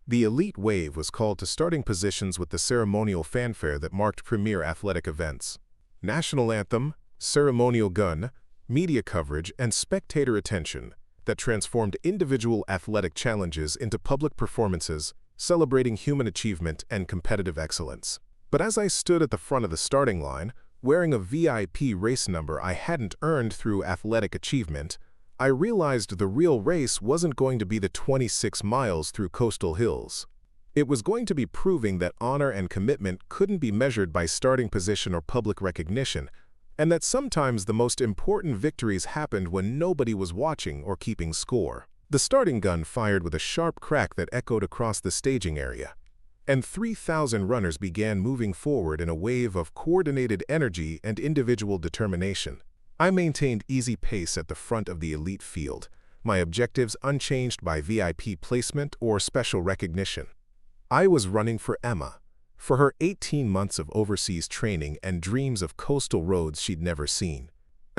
The elite wave was called to starting positions with the ceremonial fanfare that marked premier athletic events. National anthem, ceremonial gun, media coverage, and spectator attention that transformed individual athletic challenges into public performances, celebrating human achievement and competitive excellence. But as I stood at the front of the starting line, wearing a VIP race number I hadn't earned through athletic achievement, I realized the real race wasn't going to be the 26 miles through coastal hills. It was going to be proving that honor and commitment couldn't be measured by starting position or public recognition, and that sometimes the most important victories happened when nobody was watching or keeping score. The starting gun fired with a sharp crack that echoed across the staging area, and 3,000 runners began moving forward in a wave of coordinated energy and individual determination. I maintained easy pace at the front of the elite field, my objectives unchanged by VIP placement or special recognition. I was running for Emma, for her 18 months of overseas training and dreams of coastal roads she'd never seen.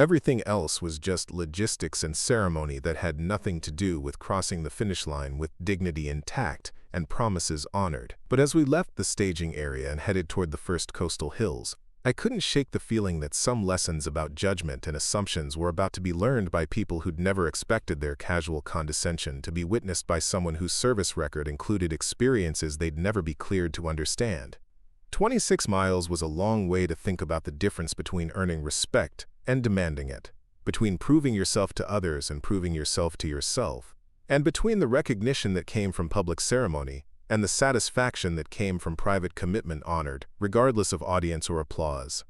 Everything else was just logistics and ceremony that had nothing to do with crossing the finish line with dignity intact and promises honored. But as we left the staging area and headed toward the first coastal hills, I couldn't shake the feeling that some lessons about judgment and assumptions were about to be learned by people who'd never expected their casual condescension to be witnessed by someone whose service record included experiences they'd never be cleared to understand. 26 miles was a long way to think about the difference between earning respect and demanding it, between proving yourself to others and proving yourself to yourself, and between the recognition that came from public ceremony and the satisfaction that came from private commitment honored, regardless of audience or applause.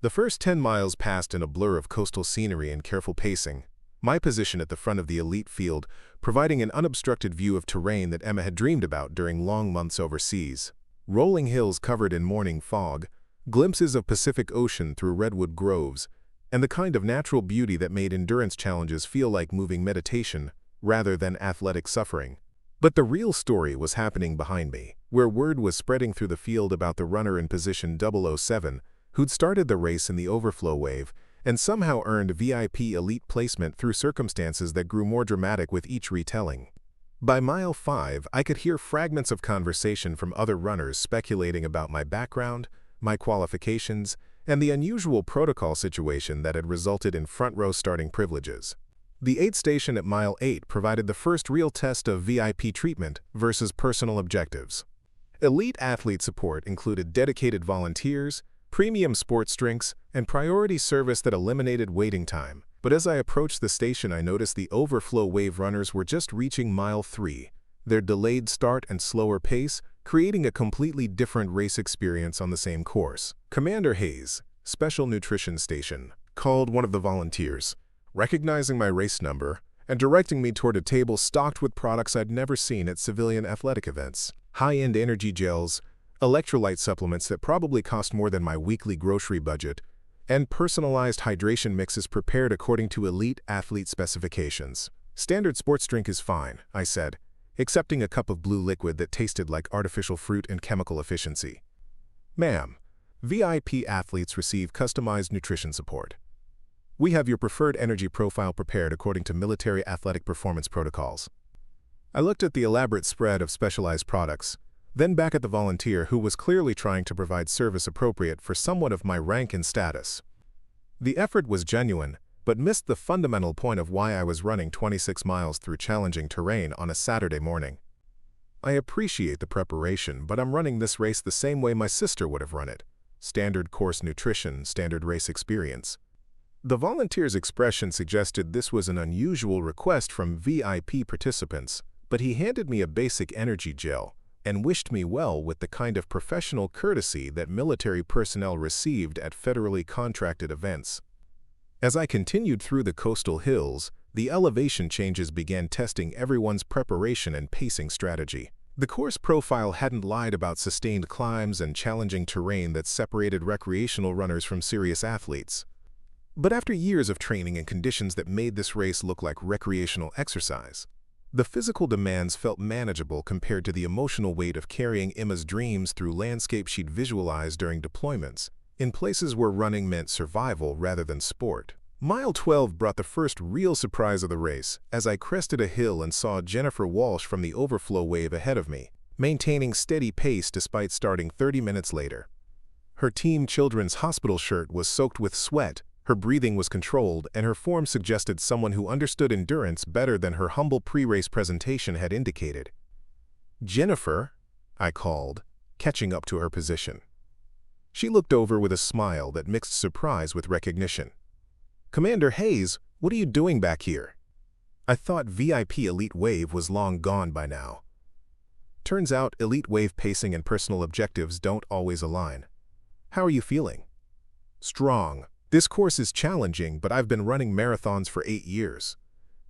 The first 10 miles passed in a blur of coastal scenery and careful pacing, my position at the front of the elite field providing an unobstructed view of terrain that Emma had dreamed about during long months overseas. Rolling hills covered in morning fog, glimpses of Pacific Ocean through redwood groves, and the kind of natural beauty that made endurance challenges feel like moving meditation rather than athletic suffering. But the real story was happening behind me, where word was spreading through the field about the runner in position 007 who'd started the race in the overflow wave and somehow earned VIP elite placement through circumstances that grew more dramatic with each retelling. By mile 5, I could hear fragments of conversation from other runners speculating about my background, my qualifications, and the unusual protocol situation that had resulted in front-row starting privileges. The aid station at mile 8 provided the first real test of VIP treatment versus personal objectives. Elite athlete support included dedicated volunteers, premium sports drinks, and priority service that eliminated waiting time. But as I approached the station, I noticed the overflow wave runners were just reaching mile 3, their delayed start and slower pace creating a completely different race experience on the same course. Commander Hayes, Special Nutrition Station, called one of the volunteers, recognizing my race number and directing me toward a table stocked with products I'd never seen at civilian athletic events. High-end energy gels, electrolyte supplements that probably cost more than my weekly grocery budget, and personalized hydration mixes prepared according to elite athlete specifications. Standard sports drink is fine, I said, accepting a cup of blue liquid that tasted like artificial fruit and chemical efficiency. Ma'am, VIP athletes receive customized nutrition support. We have your preferred energy profile prepared according to military athletic performance protocols. I looked at the elaborate spread of specialized products, then back at the volunteer who was clearly trying to provide service appropriate for someone of my rank and status. The effort was genuine, but missed the fundamental point of why I was running 26 miles through challenging terrain on a Saturday morning. I appreciate the preparation, but I'm running this race the same way my sister would have run it. Standard course nutrition, standard race experience. The volunteer's expression suggested this was an unusual request from VIP participants, but he handed me a basic energy gel and wished me well with the kind of professional courtesy that military personnel received at federally contracted events. As I continued through the coastal hills, the elevation changes began testing everyone's preparation and pacing strategy. The course profile hadn't lied about sustained climbs and challenging terrain that separated recreational runners from serious athletes. But after years of training in conditions that made this race look like recreational exercise, the physical demands felt manageable compared to the emotional weight of carrying Emma's dreams through landscape she'd visualized during deployments, in places where running meant survival rather than sport. Mile 12 brought the first real surprise of the race as I crested a hill and saw Jennifer Walsh from the overflow wave ahead of me, maintaining steady pace despite starting 30 minutes later. Her Team Children's Hospital shirt was soaked with sweat, her breathing was controlled, and her form suggested someone who understood endurance better than her humble pre-race presentation had indicated. "Jennifer," I called, catching up to her position. She looked over with a smile that mixed surprise with recognition. "Commander Hayes, what are you doing back here?" I thought VIP Elite Wave was long gone by now. Turns out Elite Wave pacing and personal objectives don't always align. "How are you feeling?" "Strong. This course is challenging, but I've been running marathons for 8 years.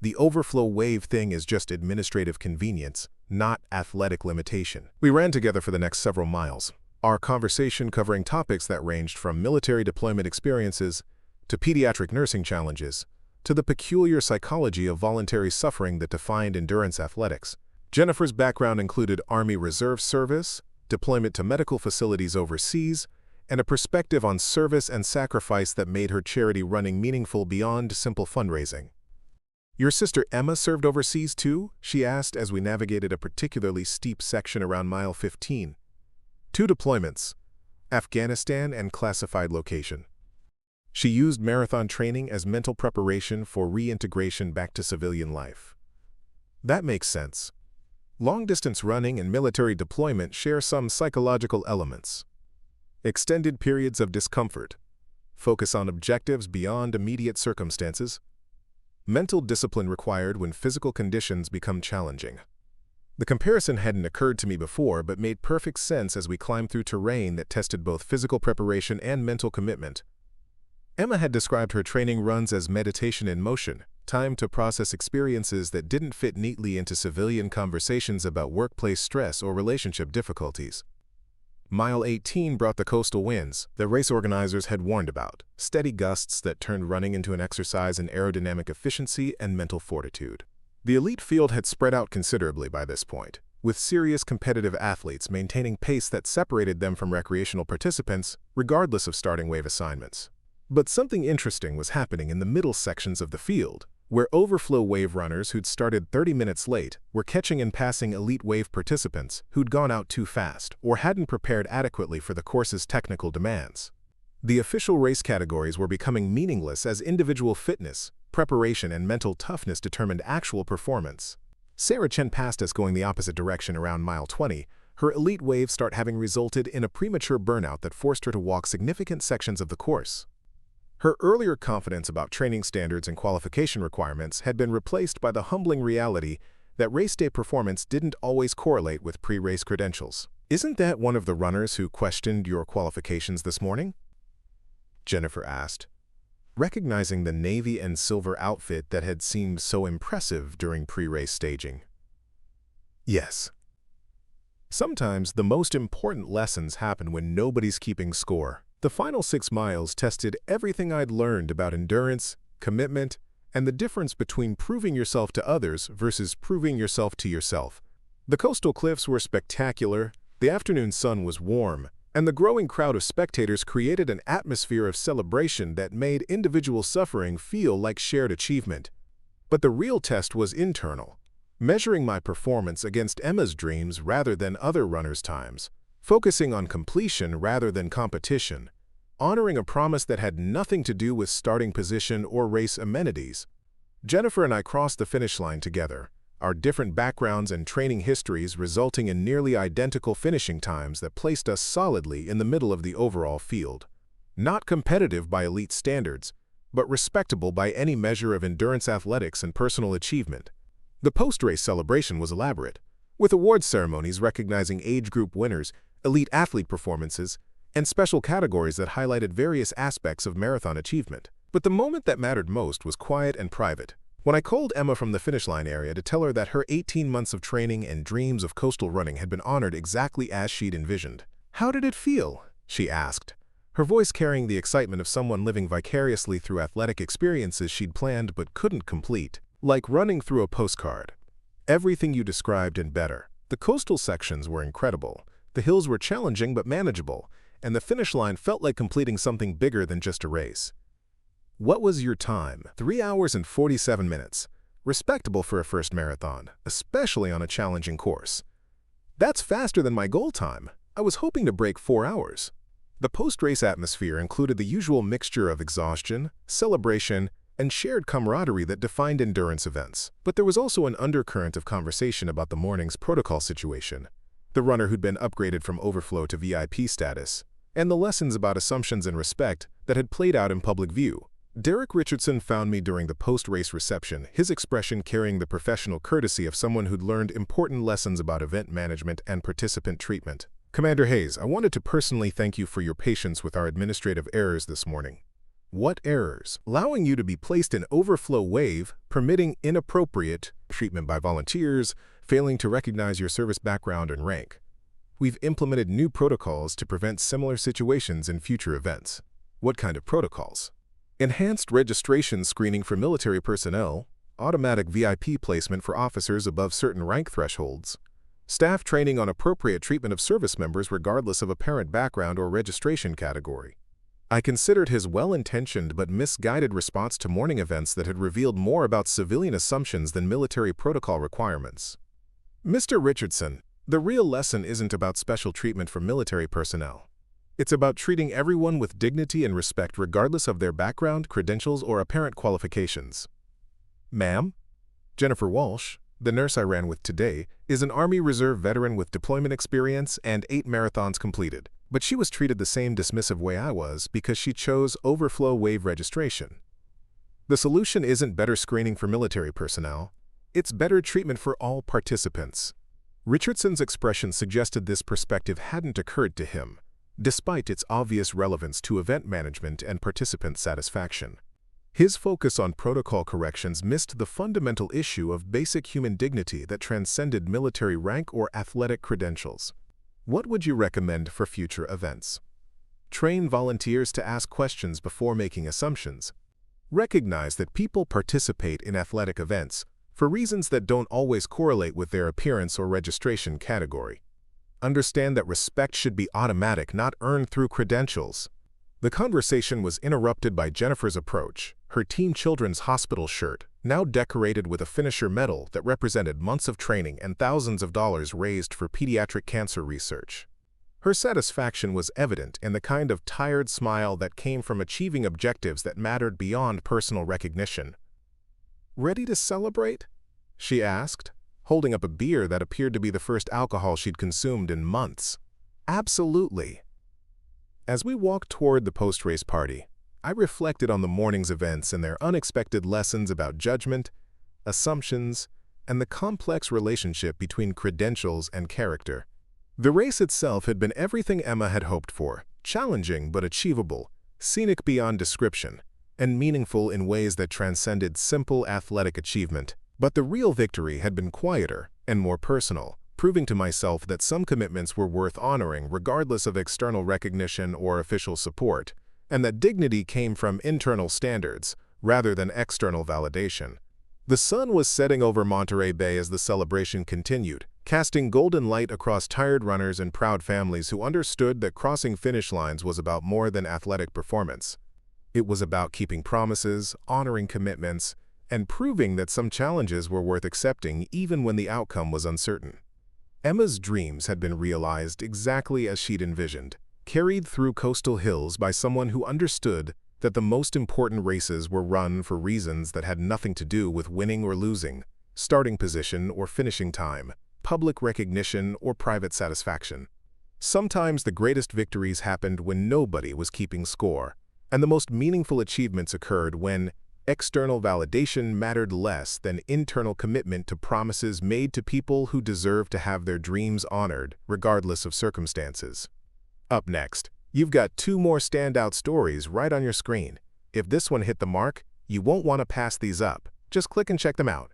The overflow wave thing is just administrative convenience, not athletic limitation." We ran together for the next several miles, our conversation covering topics that ranged from military deployment experiences to pediatric nursing challenges, to the peculiar psychology of voluntary suffering that defined endurance athletics. Jennifer's background included Army Reserve service, deployment to medical facilities overseas, and a perspective on service and sacrifice that made her charity running meaningful beyond simple fundraising. "Your sister Emma served overseas too?" she asked as we navigated a particularly steep section around mile 15. "2 deployments, Afghanistan and classified location. She used marathon training as mental preparation for reintegration back to civilian life." "That makes sense. Long-distance running and military deployment share some psychological elements. Extended periods of discomfort, focus on objectives beyond immediate circumstances, mental discipline required when physical conditions become challenging." The comparison hadn't occurred to me before, but made perfect sense as we climbed through terrain that tested both physical preparation and mental commitment. Emma had described her training runs as meditation in motion, time to process experiences that didn't fit neatly into civilian conversations about workplace stress or relationship difficulties. Mile 18 brought the coastal winds the race organizers had warned about, steady gusts that turned running into an exercise in aerodynamic efficiency and mental fortitude. The elite field had spread out considerably by this point, with serious competitive athletes maintaining pace that separated them from recreational participants, regardless of starting wave assignments. But something interesting was happening in the middle sections of the field, where overflow wave runners who'd started 30 minutes late were catching and passing elite wave participants who'd gone out too fast or hadn't prepared adequately for the course's technical demands. The official race categories were becoming meaningless as individual fitness, preparation, and mental toughness determined actual performance. Sarah Chen passed us going the opposite direction around mile 20, her elite wave start having resulted in a premature burnout that forced her to walk significant sections of the course. Her earlier confidence about training standards and qualification requirements had been replaced by the humbling reality that race day performance didn't always correlate with pre-race credentials. "Isn't that one of the runners who questioned your qualifications this morning?" Jennifer asked, recognizing the navy and silver outfit that had seemed so impressive during pre-race staging. "Yes. Sometimes the most important lessons happen when nobody's keeping score." The final 6 miles tested everything I'd learned about endurance, commitment, and the difference between proving yourself to others versus proving yourself to yourself. The coastal cliffs were spectacular, the afternoon sun was warm, and the growing crowd of spectators created an atmosphere of celebration that made individual suffering feel like shared achievement. But the real test was internal, measuring my performance against Emma's dreams rather than other runners' times. Focusing on completion rather than competition, honoring a promise that had nothing to do with starting position or race amenities. Jennifer and I crossed the finish line together, our different backgrounds and training histories resulting in nearly identical finishing times that placed us solidly in the middle of the overall field. Not competitive by elite standards, but respectable by any measure of endurance athletics and personal achievement. The post-race celebration was elaborate, with awards ceremonies recognizing age group winners, elite athlete performances, and special categories that highlighted various aspects of marathon achievement. But the moment that mattered most was quiet and private. When I called Emma from the finish line area to tell her that her 18 months of training and dreams of coastal running had been honored exactly as she'd envisioned. "How did it feel?" she asked, her voice carrying the excitement of someone living vicariously through athletic experiences she'd planned but couldn't complete. "Like running through a postcard. Everything you described and better. The coastal sections were incredible. The hills were challenging but manageable, and the finish line felt like completing something bigger than just a race." "What was your time?" 3 hours and 47 minutes. Respectable for a first marathon, especially on a challenging course. "That's faster than my goal time. I was hoping to break 4 hours. The post-race atmosphere included the usual mixture of exhaustion, celebration, and shared camaraderie that defined endurance events. But there was also an undercurrent of conversation about the morning's protocol situation, the runner who'd been upgraded from overflow to VIP status, and the lessons about assumptions and respect that had played out in public view. Derek Richardson found me during the post-race reception, his expression carrying the professional courtesy of someone who'd learned important lessons about event management and participant treatment. "Commander Hayes, I wanted to personally thank you for your patience with our administrative errors this morning." "What errors?" "Allowing you to be placed in overflow wave, permitting inappropriate treatment by volunteers, failing to recognize your service background and rank. We've implemented new protocols to prevent similar situations in future events." "What kind of protocols?" "Enhanced registration screening for military personnel, automatic VIP placement for officers above certain rank thresholds, Staff training on appropriate treatment of service members regardless of apparent background or registration category. I considered his well-intentioned but misguided response to morning events that had revealed more about civilian assumptions than military protocol requirements. Mr. Richardson, the real lesson isn't about special treatment for military personnel. It's about treating everyone with dignity and respect regardless of their background, credentials, or apparent qualifications. Ma'am? Jennifer Walsh, the nurse I ran with today, is an Army Reserve veteran with deployment experience and 8 marathons completed, but she was treated the same dismissive way I was because she chose overflow wave registration. The solution isn't better screening for military personnel, it's better treatment for all participants. Richardson's expression suggested this perspective hadn't occurred to him, despite its obvious relevance to event management and participant satisfaction. His focus on protocol corrections missed the fundamental issue of basic human dignity that transcended military rank or athletic credentials. What would you recommend for future events? Train volunteers to ask questions before making assumptions. Recognize that people participate in athletic events for reasons that don't always correlate with their appearance or registration category. Understand that respect should be automatic, not earned through credentials. The conversation was interrupted by Jennifer's approach, her Team Children's Hospital shirt, now decorated with a finisher medal that represented months of training and thousands of dollars raised for pediatric cancer research. Her satisfaction was evident in the kind of tired smile that came from achieving objectives that mattered beyond personal recognition. "Ready to celebrate?" she asked, holding up a beer that appeared to be the first alcohol she'd consumed in months. "Absolutely." As we walked toward the post-race party, I reflected on the morning's events and their unexpected lessons about judgment, assumptions, and the complex relationship between credentials and character. The race itself had been everything Emma had hoped for, challenging but achievable, scenic beyond description, and meaningful in ways that transcended simple athletic achievement. But the real victory had been quieter and more personal, proving to myself that some commitments were worth honoring regardless of external recognition or official support, and that dignity came from internal standards rather than external validation. The sun was setting over Monterey Bay as the celebration continued, casting golden light across tired runners and proud families who understood that crossing finish lines was about more than athletic performance. It was about keeping promises, honoring commitments, and proving that some challenges were worth accepting even when the outcome was uncertain. Emma's dreams had been realized exactly as she'd envisioned, carried through coastal hills by someone who understood that the most important races were run for reasons that had nothing to do with winning or losing, starting position or finishing time, public recognition or private satisfaction. Sometimes the greatest victories happened when nobody was keeping score, and the most meaningful achievements occurred when external validation mattered less than internal commitment to promises made to people who deserve to have their dreams honored, regardless of circumstances. Up next, you've got 2 more standout stories right on your screen. If this one hit the mark, you won't want to pass these up. Just click and check them out.